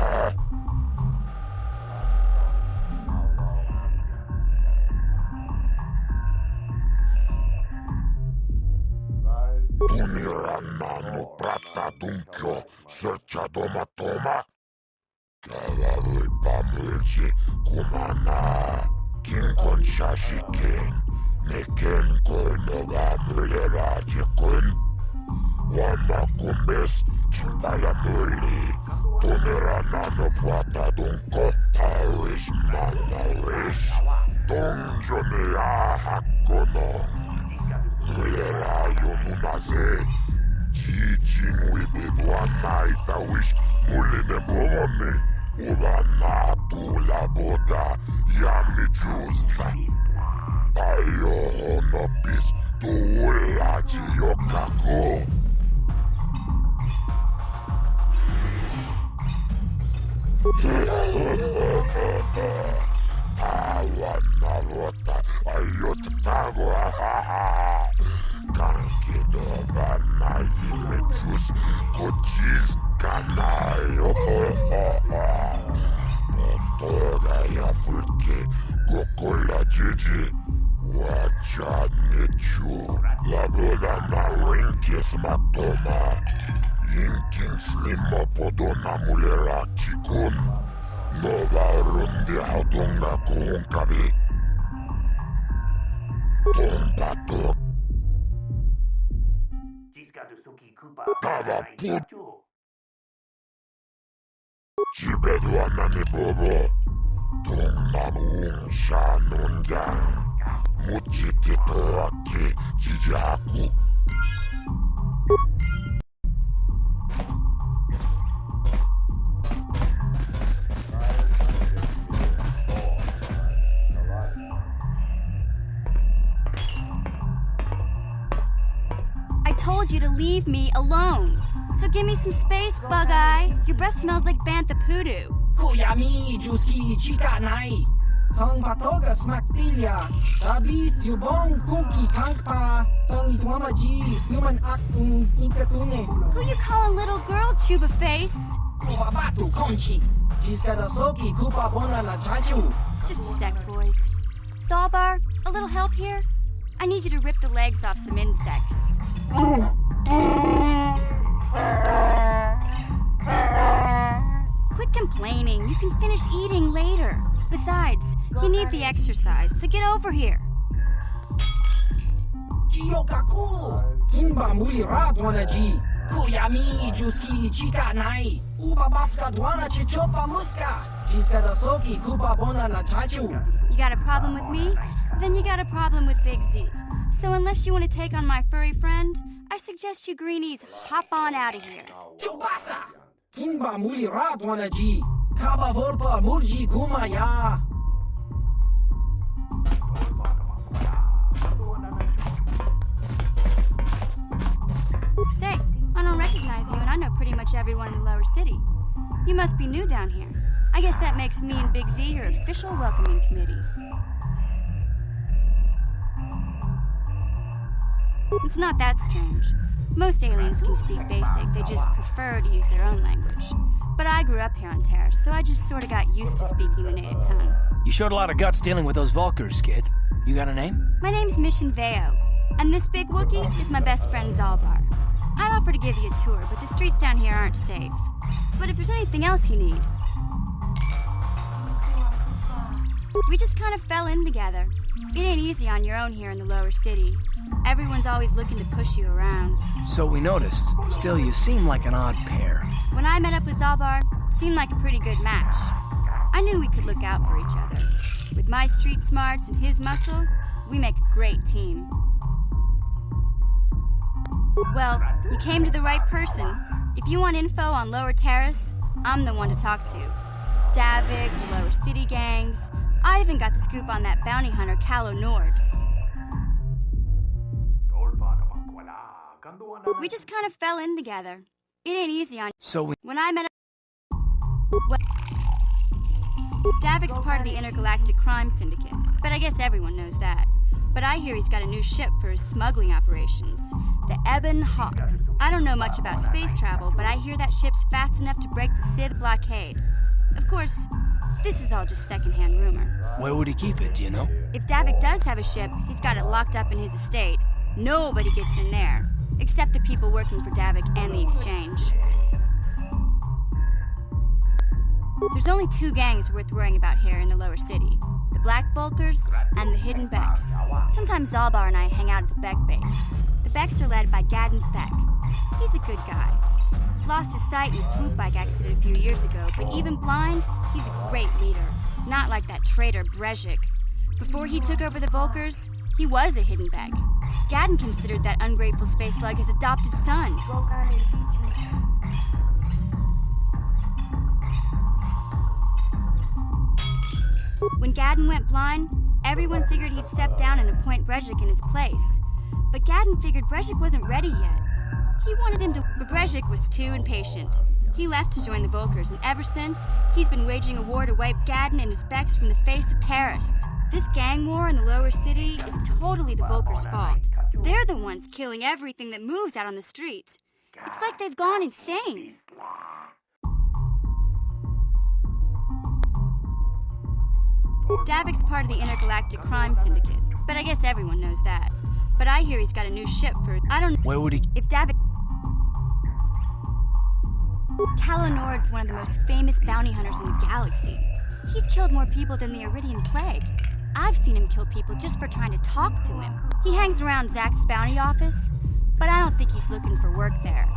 Tunirannano prata dunkyo, sercha doma toma. Kava volpa mulji. Kumana. Kinkon shashiken. Neken kolnoga mulera jekun. Wama kumbes. Chimpala muli. Tunirannano prata dunko. Tawish manawish. Tongjonea hakonong. Mulera yonunaze. Jijing wibidwana itawish. Muline bovone. Ubana tula boda. Yami jusa. Ayo honopis. Tuulaji yokako. Awana rota. Ayot tago. Kankido vana yimejus. Kochis kanayo. Potoga ya fulke. Gokola jiji. Wajanechu. Laboda na rinkis matoma. Inking slimo podona mulera chikun. Nova rundi haudunga kuhunkabi. Tomba tok. Kava put. Jibedwana ni bobo. Tongnamun shanungang. Muchitito aki jijaku. told told you to leave me alone. So give me some space, Bug-Eye. Your breath smells like bantha poodoo. Kuyami, Juski, Chika Nai. Tong Patoga Smaktilia. Tabi, Yubong, Kuki, Kankpa. Tong Itwamaji, Human Ak Inkatune. Who you calling little girl, Chuba Face? Ubabatu Conchi. Jiskadasoki, Kupa Bona na Chachu. Just a sec, boys. Zalbar, a little help here? I need you to rip the legs off some insects. Quit complaining. You can finish eating later. Besides, you need the exercise, so get over here. Jiyokaku! Kinba Muli Radwanaji. Kuyami, Juski, Chika Nai. Ubabaska Dwana Chichopa Muska. Jiskadasoki, Kupa Bona na Chachu. You got a problem with me? Then you got a problem with Big Z. So unless you want to take on my furry friend, I suggest you greenies hop on out of here. Yubasa! Kinba Muli Radwanaji. Kaba Volpa Murji Kumaya. Say, I don't recognize you, and I know pretty much everyone in the lower city. You must be new down here. I guess that makes me and Big Z your official welcoming committee. It's not that strange. Most aliens can speak basic, they just prefer to use their own language. But I grew up here on Terrace, so I just sort of got used to speaking the native tongue. You showed a lot of guts dealing with those Vulkars, kid. You got a name? My name's Mission Veo, and this big Wookiee is my best friend Zalbar. I'd offer to give you a tour, but the streets down here aren't safe. But if there's anything else you need... We just kind of fell in together. It ain't easy on your own here in the lower city. Everyone's always looking to push you around. So we noticed. Still, you seem like an odd pair. When I met up with Zalbar, it seemed like a pretty good match. I knew we could look out for each other. With my street smarts and his muscle, we make a great team. Well, you came to the right person. If you want info on Lower Terrace, I'm the one to talk to. Davik, the Lower City gangs. I even got the scoop on that bounty hunter, Calo Nord. We just kind of fell in together. It ain't easy on... So When I met up... Well, Davik's part of the Intergalactic Crime Syndicate, but I guess everyone knows that. But I hear he's got a new ship for his smuggling operations, the Ebon Hawk. I don't know much about space travel, but I hear that ship's fast enough to break the Sith blockade. Of course, this is all just secondhand rumor. Where would he keep it, do you know? If Davik does have a ship, he's got it locked up in his estate. Nobody gets in there, except the people working for Davik and the Exchange. There's only two gangs worth worrying about here in the lower city. The Black Bulkers and the Hidden Becks. Sometimes Zalbar and I hang out at the Beck base. The Becks are led by Gadden Beck. He's a good guy. Lost his sight in a swoop bike accident a few years ago, but even blind, he's a great leader. Not like that traitor Brezhik. Before he took over the Vulkars, he was a Hidden Beck. Gadden considered that ungrateful space slug his adopted son. When Gadden went blind, everyone figured he'd step down and appoint Brezhik in his place. But Gadden figured Brezhik wasn't ready yet. He wanted him to, but Brezhik was too impatient. He left to join the Vulkars, and ever since, he's been waging a war to wipe Gadden and his Becks from the face of Terrace. This gang war in the lower city is totally the Vulkars' fault. They're the ones killing everything that moves out on the street. It's like they've gone insane. Davik's part of the Intergalactic Crime Syndicate, but I guess everyone knows that. But I hear he's got a new ship for... I don't know... Where would he... If Davik... Calo Nord's one of the most famous bounty hunters in the galaxy. He's killed more people than the Iridian Plague. I've seen him kill people just for trying to talk to him. He hangs around Zach's bounty office, but I don't think he's looking for work there.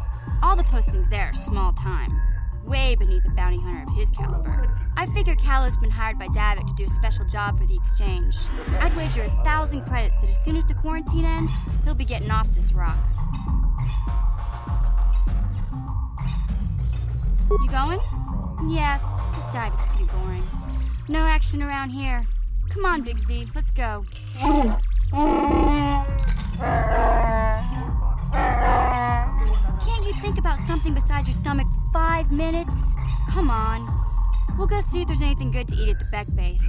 All the postings there are small time. Way beneath a bounty hunter of his caliber. I figure Calo's been hired by Davik to do a special job for the Exchange. I'd wager 1,000 credits that as soon as the quarantine ends, he'll be getting off this rock. You going? Yeah, this dive is pretty boring. No action around here. Come on, Big Z, let's go. think about something besides your stomach for 5 minutes? Come on. We'll go see if there's anything good to eat at the Beck base.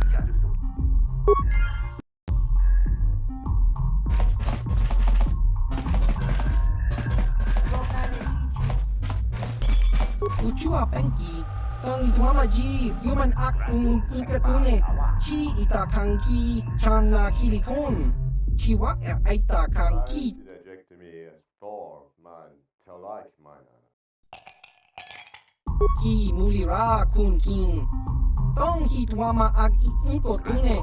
Uchua Penki, Tong Itwamaji, human act in Ikatune, Chi Itakanki, Chana Kilikon, Chiwa Aita Kanki. Ki Mulira Kun King, Tong Hitwama Ag Inkotune.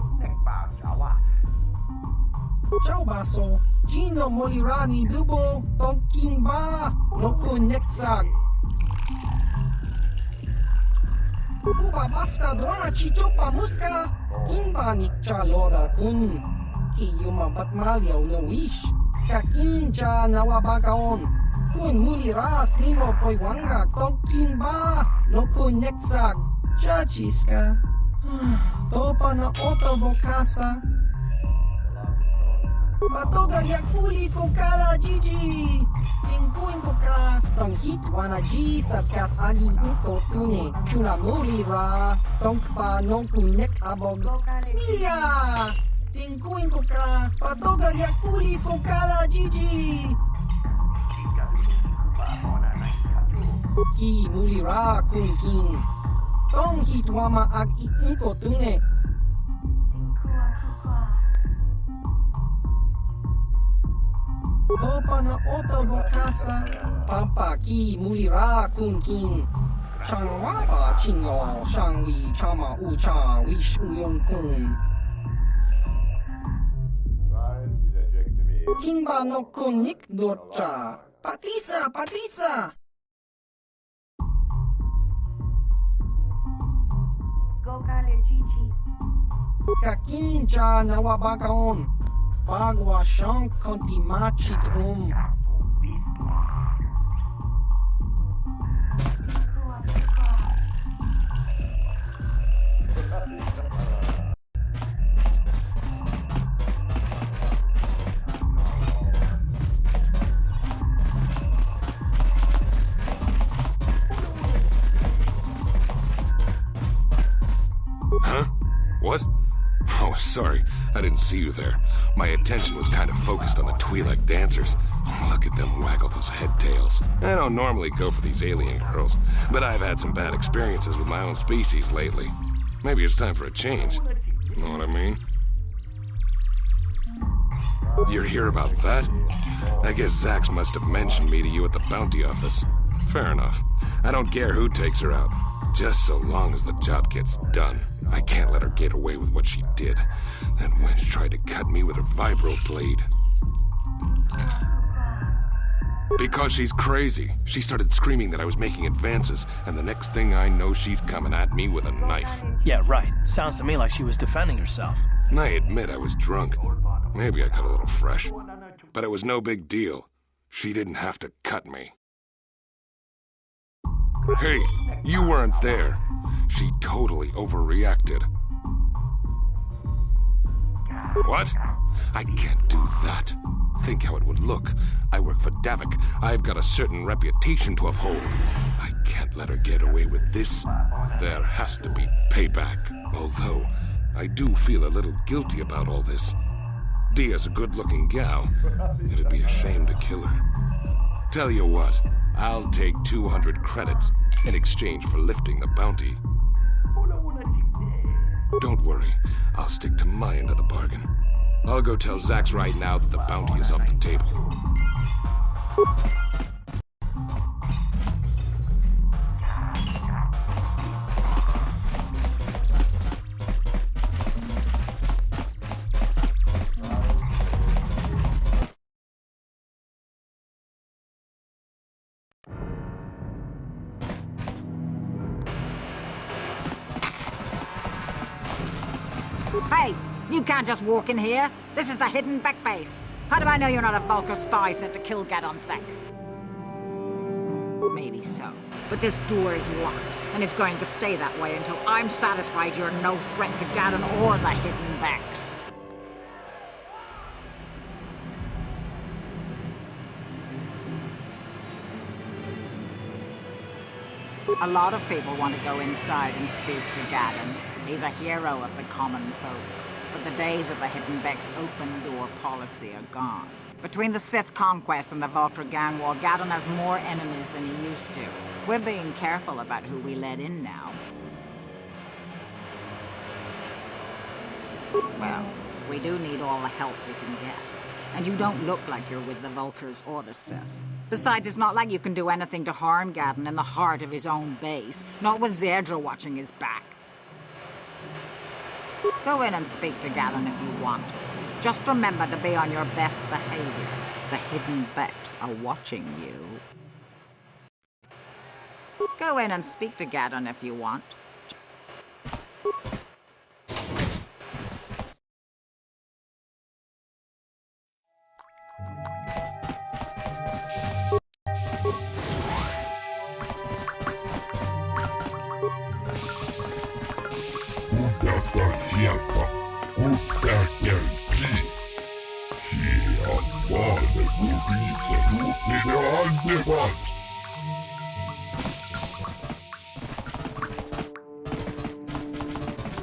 Ciao Baso, Gino Molirani Bubo, Tong King Ba, no Kuneksag. Uba baska duana chichopa muska, Kimba ni chalora kun, Kiyuma batmalyaw no wish, Kakin cha nawabagaon, Kun mulira slimo poiwanga, Tong Kimba, no kun neksag, Chachiska, Topa na otobokasa, Patoga yakuli ko kala Gigi, Tingkuin ko ka, Tong hitwana G sabkat agi inko tune, Chuna mulira, Tong pa nong kunek abog, Smilia! Tingkuin ko ka, Patoga yakuli ko kala Gigi. Ki mulira kun king, Tong hitwama ag inko tune, Topa na otobokasa, Pampa ki mulira kun king, Changwa pa chingo, Shangwi chama ucha, Wish uyong kun. Kimba no kunik dorcha, Patisa, Patisa! Kakin cha nawabagaon, Pagwa shank konti machit Huh? What? Oh, sorry. I didn't see you there. My attention was kind of focused on the Twi'lek dancers. Look at them waggle those head tails. I don't normally go for these alien girls, but I've had some bad experiences with my own species lately. Maybe it's time for a change. Know what I mean? You're here about that? I guess Zax must have mentioned me to you at the bounty office. Fair enough. I don't care who takes her out, just so long as the job gets done. I can't let her get away with what she did. That wench tried to cut me with her vibro blade. Because she's crazy. She started screaming that I was making advances, and the next thing I know, she's coming at me with a knife. Yeah, right. Sounds to me like she was defending herself. I admit I was drunk. Maybe I got a little fresh. But it was no big deal. She didn't have to cut me. Hey, you weren't there. She totally overreacted. What? I can't do that. Think how it would look. I work for Davik. I've got a certain reputation to uphold. I can't let her get away with this. There has to be payback. Although, I do feel a little guilty about all this. Dia's a good-looking gal. It'd be a shame to kill her. Tell you what, I'll take 200 credits in exchange for lifting the bounty. Don't worry, I'll stick to my end of the bargain. I'll go tell Zax right now that the bounty is off the table. Hey, you can't just walk in here. This is the hidden Beck base. How do I know you're not a Vulcar spy sent to kill Gadon Thek? Maybe so. But this door is locked, and it's going to stay that way until I'm satisfied you're no threat to Gadon or the hidden Becks. A lot of people want to go inside and speak to Gaddon. He's a hero of the common folk. But the days of the Hidden Beck's open-door policy are gone. Between the Sith conquest and the Vulcar gang war, Gaddon has more enemies than he used to. We're being careful about who we let in now. Well, we do need all the help we can get. And you don't look like you're with the Vulcars or the Sith. Besides, it's not like you can do anything to harm Gaddon in the heart of his own base. Not with Zerdra watching his back. Go in and speak to Gaddon if you want. Just remember to be on your best behavior. The Hidden Becks are watching you. Go in and speak to Gaddon if you want.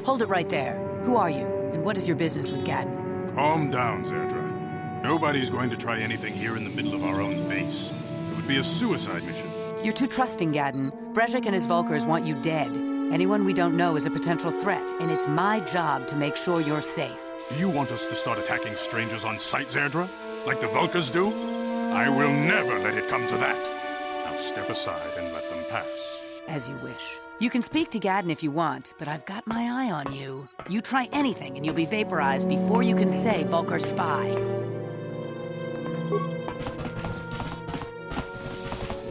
Hold it right there. Who are you, and what is your business with Gaddon? Calm down, Zerdra. Nobody's going to try anything here in the middle of our own base. It would be a suicide mission. You're too trusting, Gaddon. Brezhik and his Vulcars want you dead. Anyone we don't know is a potential threat, and it's my job to make sure you're safe. Do you want us to start attacking strangers on sight, Zerdra? Like the Vulcars do? I will never let it come to that. Now step aside and let them pass. As you wish. You can speak to Gaddon if you want, but I've got my eye on you. You try anything and you'll be vaporized before you can say Vulcar spy.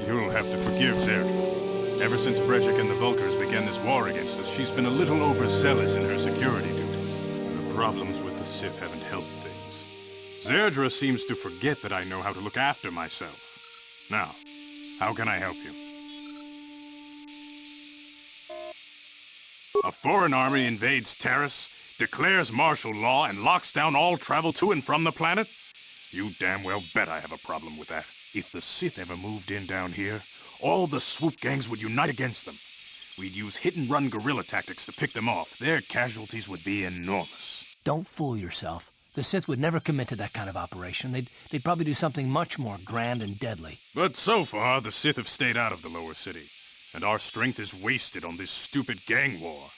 You'll have to forgive Zerdra. Ever since Brezhik and the Vulcars began this war against us, she's been a little overzealous in her security duties. The problems with the Sith haven't helped things. Zerdra seems to forget that I know how to look after myself. Now, how can I help you? A foreign army invades Taris, declares martial law, and locks down all travel to and from the planet? You damn well bet I have a problem with that. If the Sith ever moved in down here, all the swoop gangs would unite against them. We'd use hit-and-run guerrilla tactics to pick them off. Their casualties would be enormous. Don't fool yourself. The Sith would never commit to that kind of operation. They'd probably do something much more grand and deadly. But so far, the Sith have stayed out of the lower city, and our strength is wasted on this stupid gang war.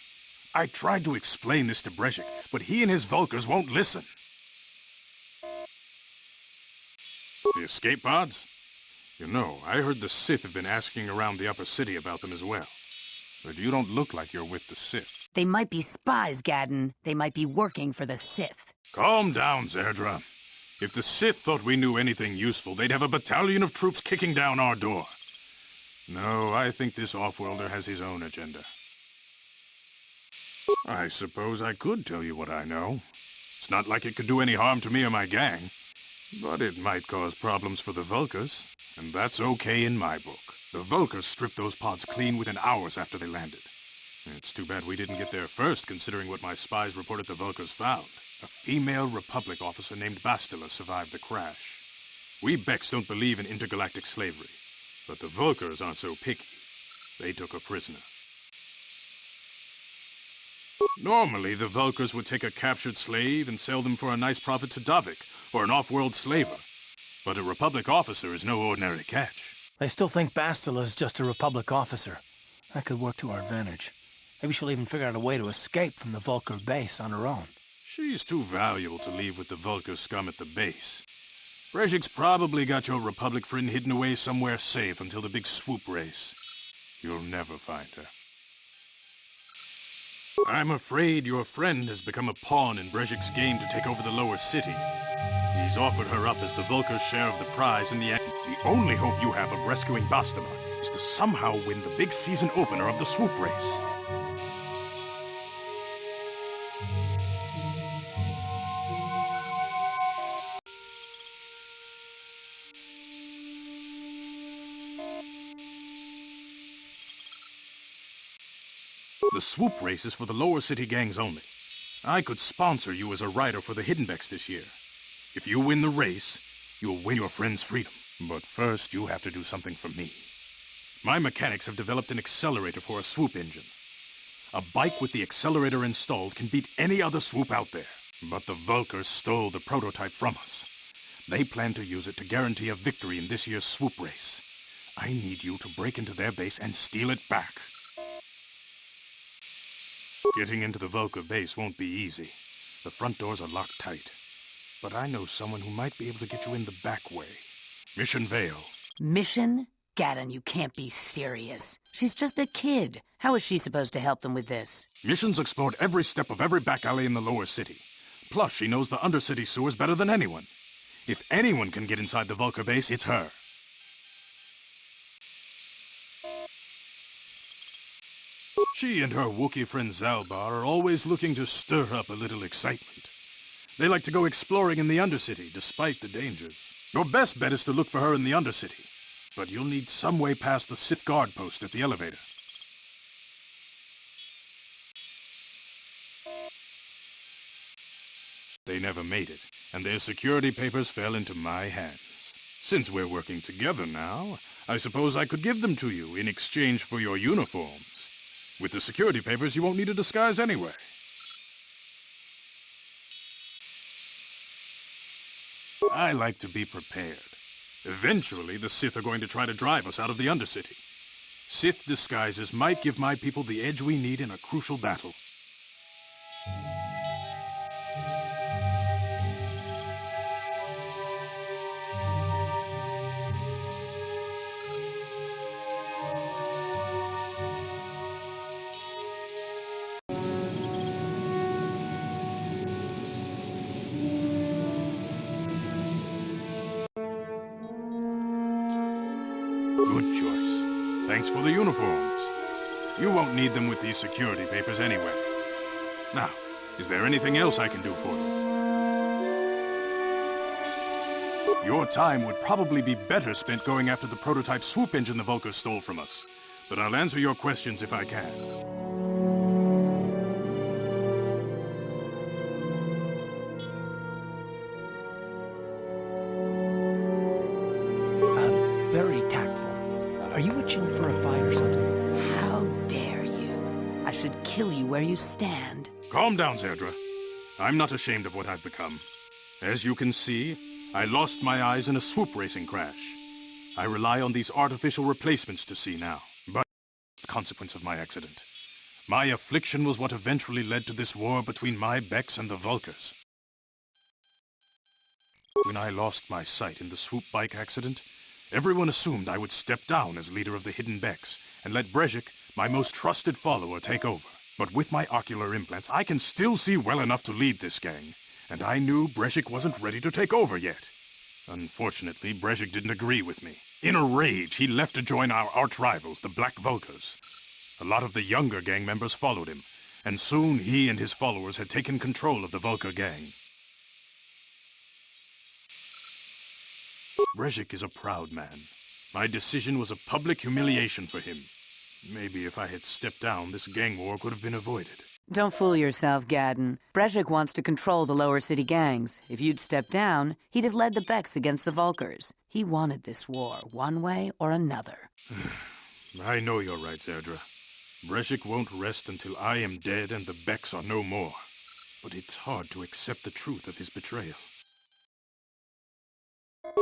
I tried to explain this to Brezhik, but he and his Vulcars won't listen. The escape pods? You know, I heard the Sith have been asking around the upper city about them as well. But you don't look like you're with the Sith. They might be spies, Gaddon. They might be working for the Sith. Calm down, Zerdra. If the Sith thought we knew anything useful, they'd have a battalion of troops kicking down our door. No, I think this off-worlder has his own agenda. I suppose I could tell you what I know. It's not like it could do any harm to me or my gang. But it might cause problems for the Vulcars, and that's okay in my book. The Vulcars stripped those pods clean within hours after they landed. It's too bad we didn't get there first, considering what my spies reported the Vulcars found. A female Republic officer named Bastila survived the crash. We Becks don't believe in intergalactic slavery, but the Vulcars aren't so picky. They took her prisoner. Normally, the Vulcars would take a captured slave and sell them for a nice profit to Davik, or an off-world slaver. But a Republic officer is no ordinary catch. I still think Bastila is just a Republic officer. That could work to our advantage. Maybe she'll even figure out a way to escape from the Vulcar base on her own. She's too valuable to leave with the Vulcar scum at the base. Brezhik's probably got your Republic friend hidden away somewhere safe until the big swoop race. You'll never find her. I'm afraid your friend has become a pawn in Brezhik's game to take over the lower city. He's offered her up as the Vulcar's share of the prize in the end. The only hope you have of rescuing Bastila is to somehow win the big season opener of the swoop race. The swoop race is for the lower city gangs only. I could sponsor you as a rider for the Hidden Becks this year. If you win the race, you'll win your friend's freedom. But first, you have to do something for me. My mechanics have developed an accelerator for a swoop engine. A bike with the accelerator installed can beat any other swoop out there. But the Vulkars stole the prototype from us. They plan to use it to guarantee a victory in this year's swoop race. I need you to break into their base and steal it back. Getting into the Vulkar base won't be easy. The front doors are locked tight. But I know someone who might be able to get you in the back way. Mission Vale. Mission? Gaddon, you can't be serious. She's just a kid. How is she supposed to help them with this? Mission's explored every step of every back alley in the lower city. Plus, she knows the undercity sewers better than anyone. If anyone can get inside the Vulkar base, it's her. She and her Wookiee friend Zalbar are always looking to stir up a little excitement. They like to go exploring in the undercity, despite the dangers. Your best bet is to look for her in the undercity. But you'll need some way past the Sith guard post at the elevator. They never made it, and their security papers fell into my hands. Since we're working together now, I suppose I could give them to you in exchange for your uniforms. With the security papers, you won't need a disguise anyway. I like to be prepared. Eventually, the Sith are going to try to drive us out of the Undercity. Sith disguises might give my people the edge we need in a crucial battle. Good choice. Thanks for the uniforms. You won't need them with these security papers anyway. Now, is there anything else I can do for you? Your time would probably be better spent going after the prototype swoop engine the Vulkars stole from us. But I'll answer your questions if I can. Very tactful. Are you itching for a fight or something? How dare you? I should kill you where you stand. Calm down, Zerdra. I'm not ashamed of what I've become. As you can see, I lost my eyes in a swoop racing crash. I rely on these artificial replacements to see now, but the consequence of my accident. My affliction was what eventually led to this war between my Becks and the Vulkars. When I lost my sight in the swoop bike accident, everyone assumed I would step down as leader of the Hidden Becks and let Brezhik, my most trusted follower, take over. But with my ocular implants, I can still see well enough to lead this gang, and I knew Brezhik wasn't ready to take over yet. Unfortunately, Brezhik didn't agree with me. In a rage, he left to join our arch-rivals, the Black Vulkars. A lot of the younger gang members followed him, and soon he and his followers had taken control of the Vulkar gang. Brezhik is a proud man. My decision was a public humiliation for him. Maybe if I had stepped down, this gang war could have been avoided. Don't fool yourself, Gaddon. Brezhik wants to control the lower city gangs. If you'd stepped down, he'd have led the Becks against the Vulkars. He wanted this war, one way or another. I know you're right, Zerdra. Brezhik won't rest until I am dead and the Becks are no more. But it's hard to accept the truth of his betrayal.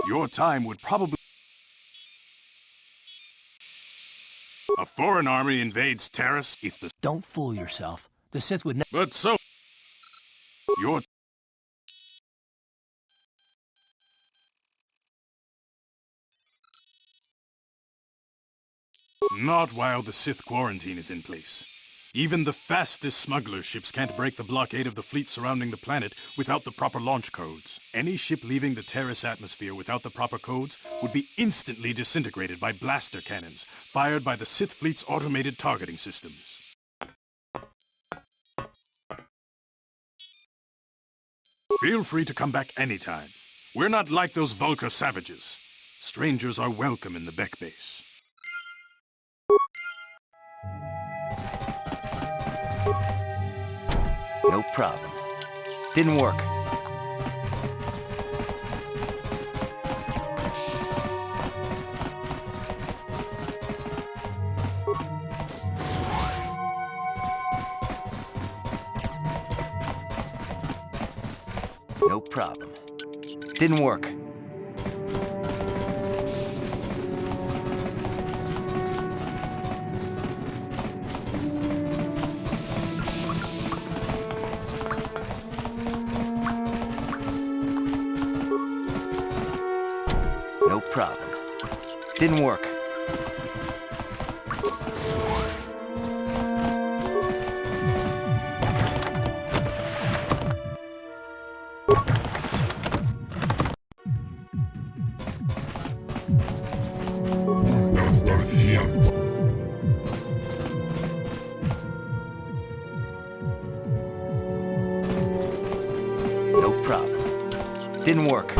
Your time would probably... A foreign army invades Taris if the... Don't fool yourself. The Sith would never... But so... Your... Not while the Sith quarantine is in place. Even the fastest smuggler ships can't break the blockade of the fleet surrounding the planet without the proper launch codes. Any ship leaving the Taris atmosphere without the proper codes would be instantly disintegrated by blaster cannons fired by the Sith fleet's automated targeting systems. Feel free to come back anytime. We're not like those Vulkar savages. Strangers are welcome in the Beck base. No problem. Didn't work. No problem. Didn't work. No problem. Didn't work. No problem. Didn't work.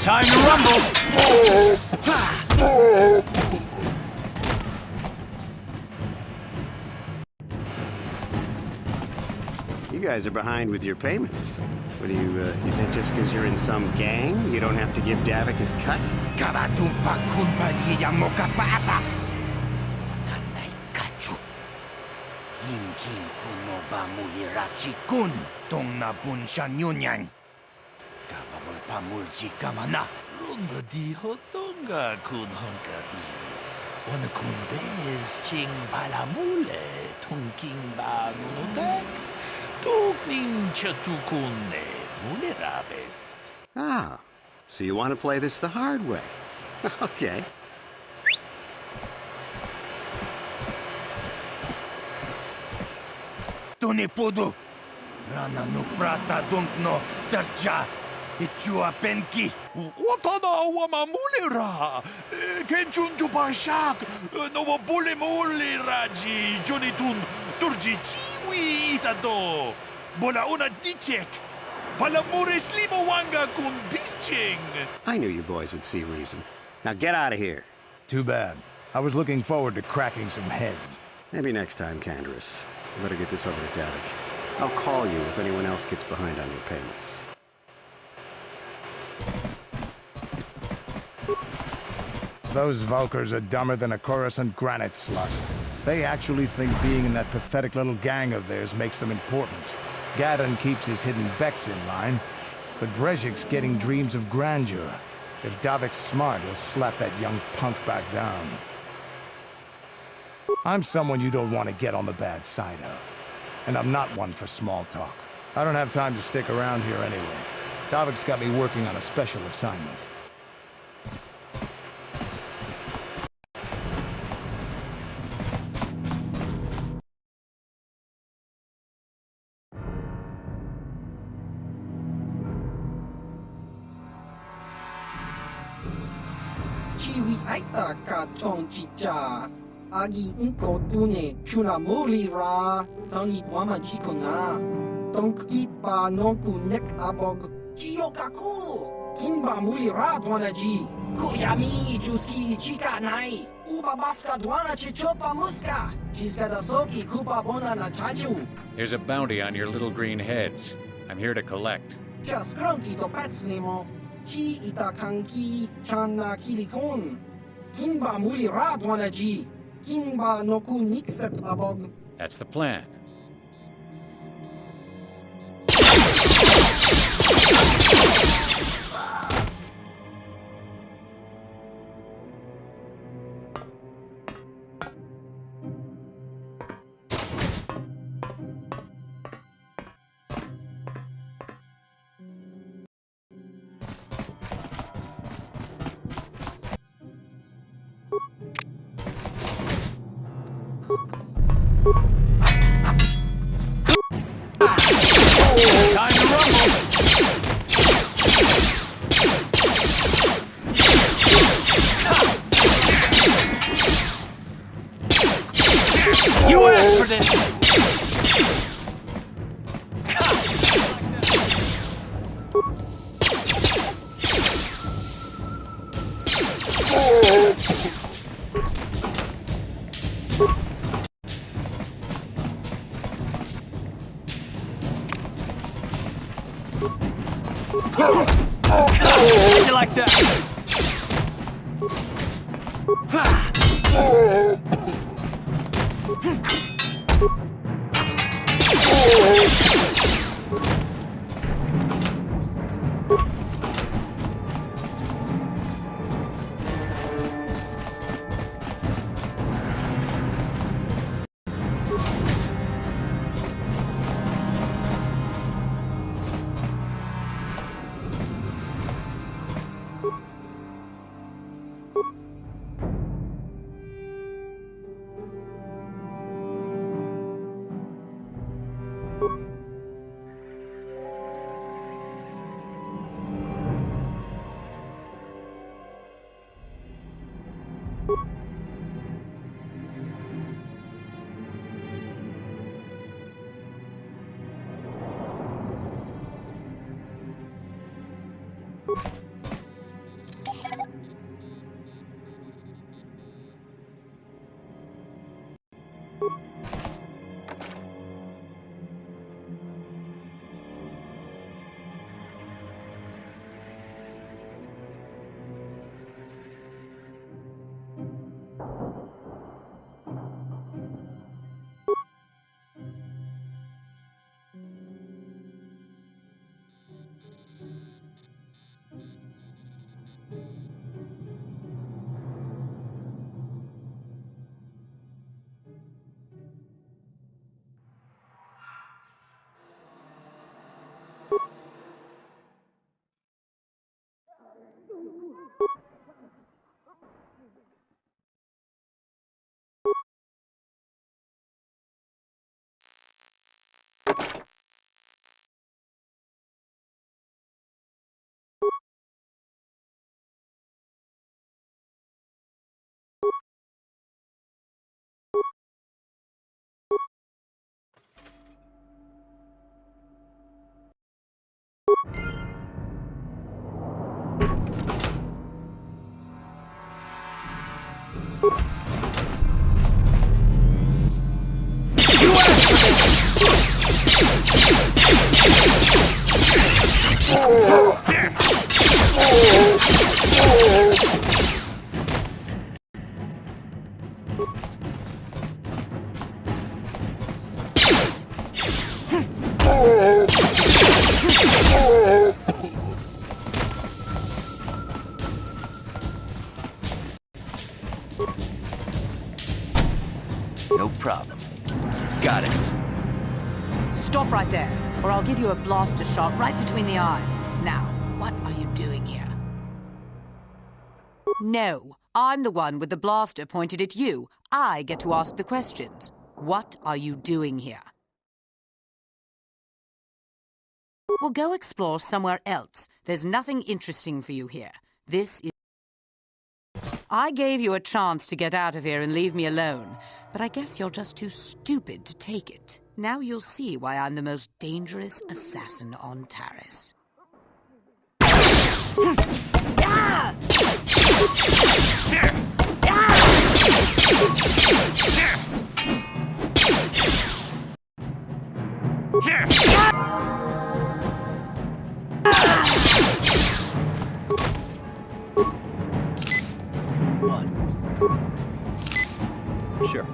Time to rumble! You guys are behind with your payments. What do you think just because you're in some gang, you don't have to give Davik his cut? Kavatumpa kunpa yiyamokapata. Bonanay kachu. Yinkin kunoba mulirachi kun. Tong na bunshan yunyang. Kavavulpa mulji kamana. Lunga di hotonga kun honkabi. Wana kun bez ching palamule. Tungking ba nunodek. Tukning chatukune mulerabes. Ah, so you want to play this the hard way. Okay. Tunipudu. Rana no prata dunkno sercha. Ichua penki. Watana wama mulera. Kenchunju bashak. Nova bule muleraji. Jonitun turji chiwi itado. Bola una dichek. Palamure slimo wanga kun bisching. I knew you boys would see reason. Now get out of here. Too bad. I was looking forward to cracking some heads. Maybe next time, Canderous. You better get this over to Davik. I'll call you if anyone else gets behind on their payments. Those Vulkars are dumber than a Coruscant granite slug. They actually think being in that pathetic little gang of theirs makes them important. Gadon keeps his hidden Becks in line, but Brezhik's getting dreams of grandeur. If Davik's smart, he'll slap that young punk back down. I'm someone you don't want to get on the bad side of. And I'm not one for small talk. I don't have time to stick around here anyway. Davik's got me working on a special assignment. Chiwi aita ka chong chicha. Agi inko tune chuna muri ra. Tangi wama jikona. Tonk ipa nonku nek abog. Chiyokaku. Kinba muli ra dwanaji. Kuyami juski chika nai. Uba baska dwana chichopa muska. Chiska soki kupa bona na chachu. There's a bounty on your little green heads. I'm here to collect. Just grunky to patsnemo. Chi itakanki chana kilikon. Kinba muli ra dwanaji. Kinba noku nikset abog. That's the plan. Time to rumble! How'd you like that? No problem. Got it. Stop right there, or I'll give you a blaster shot right between the eyes. Now, what are you doing here? No, I'm the one with the blaster pointed at you. I get to ask the questions. What are you doing here? Well, go explore somewhere else. There's nothing interesting for you here. This is... I gave you a chance to get out of here and leave me alone, but I guess you're just too stupid to take it. Now you'll see why I'm the most dangerous assassin on Taris. Sure.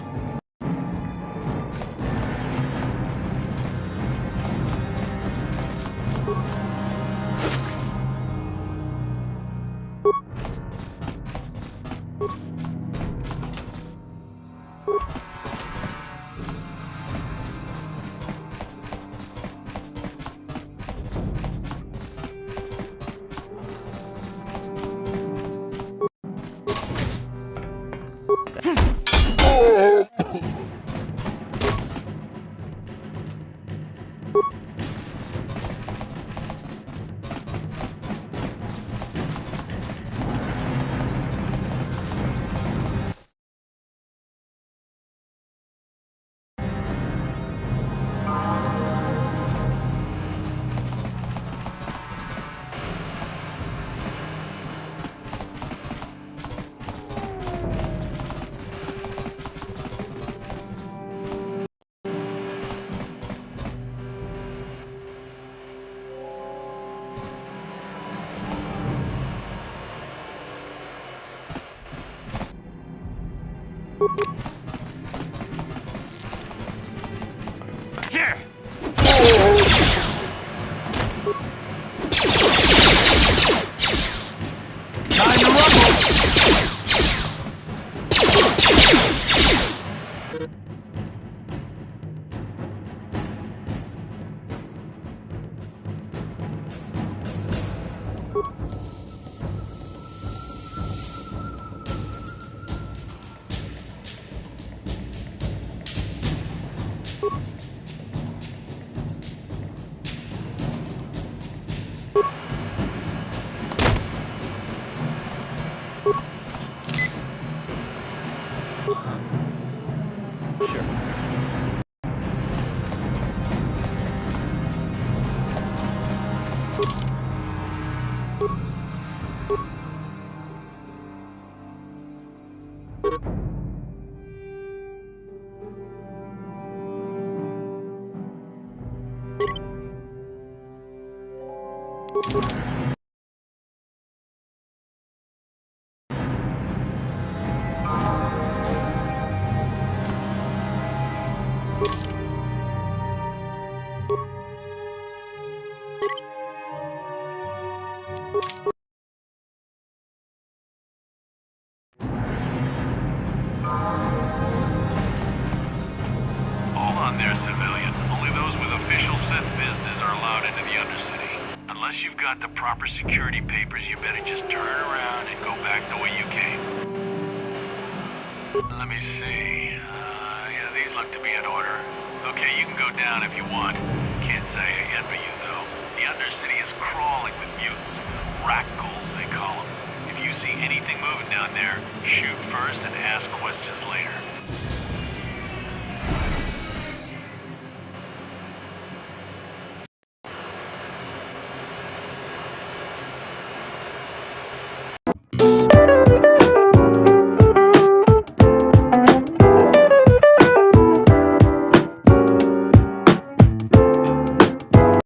Hold on there, civilian. Only those with official Sith business are allowed into the Undercity. Unless you've got the proper security papers, you better just turn around and go back the way you came. Let me see. Yeah, these look to be in order. Okay, you can go down if you want. Can't say I envy you, though. The Undercity is crawling with mutants. Rackhools, they call them. If you see anything moving down there, shoot first and ask questions later.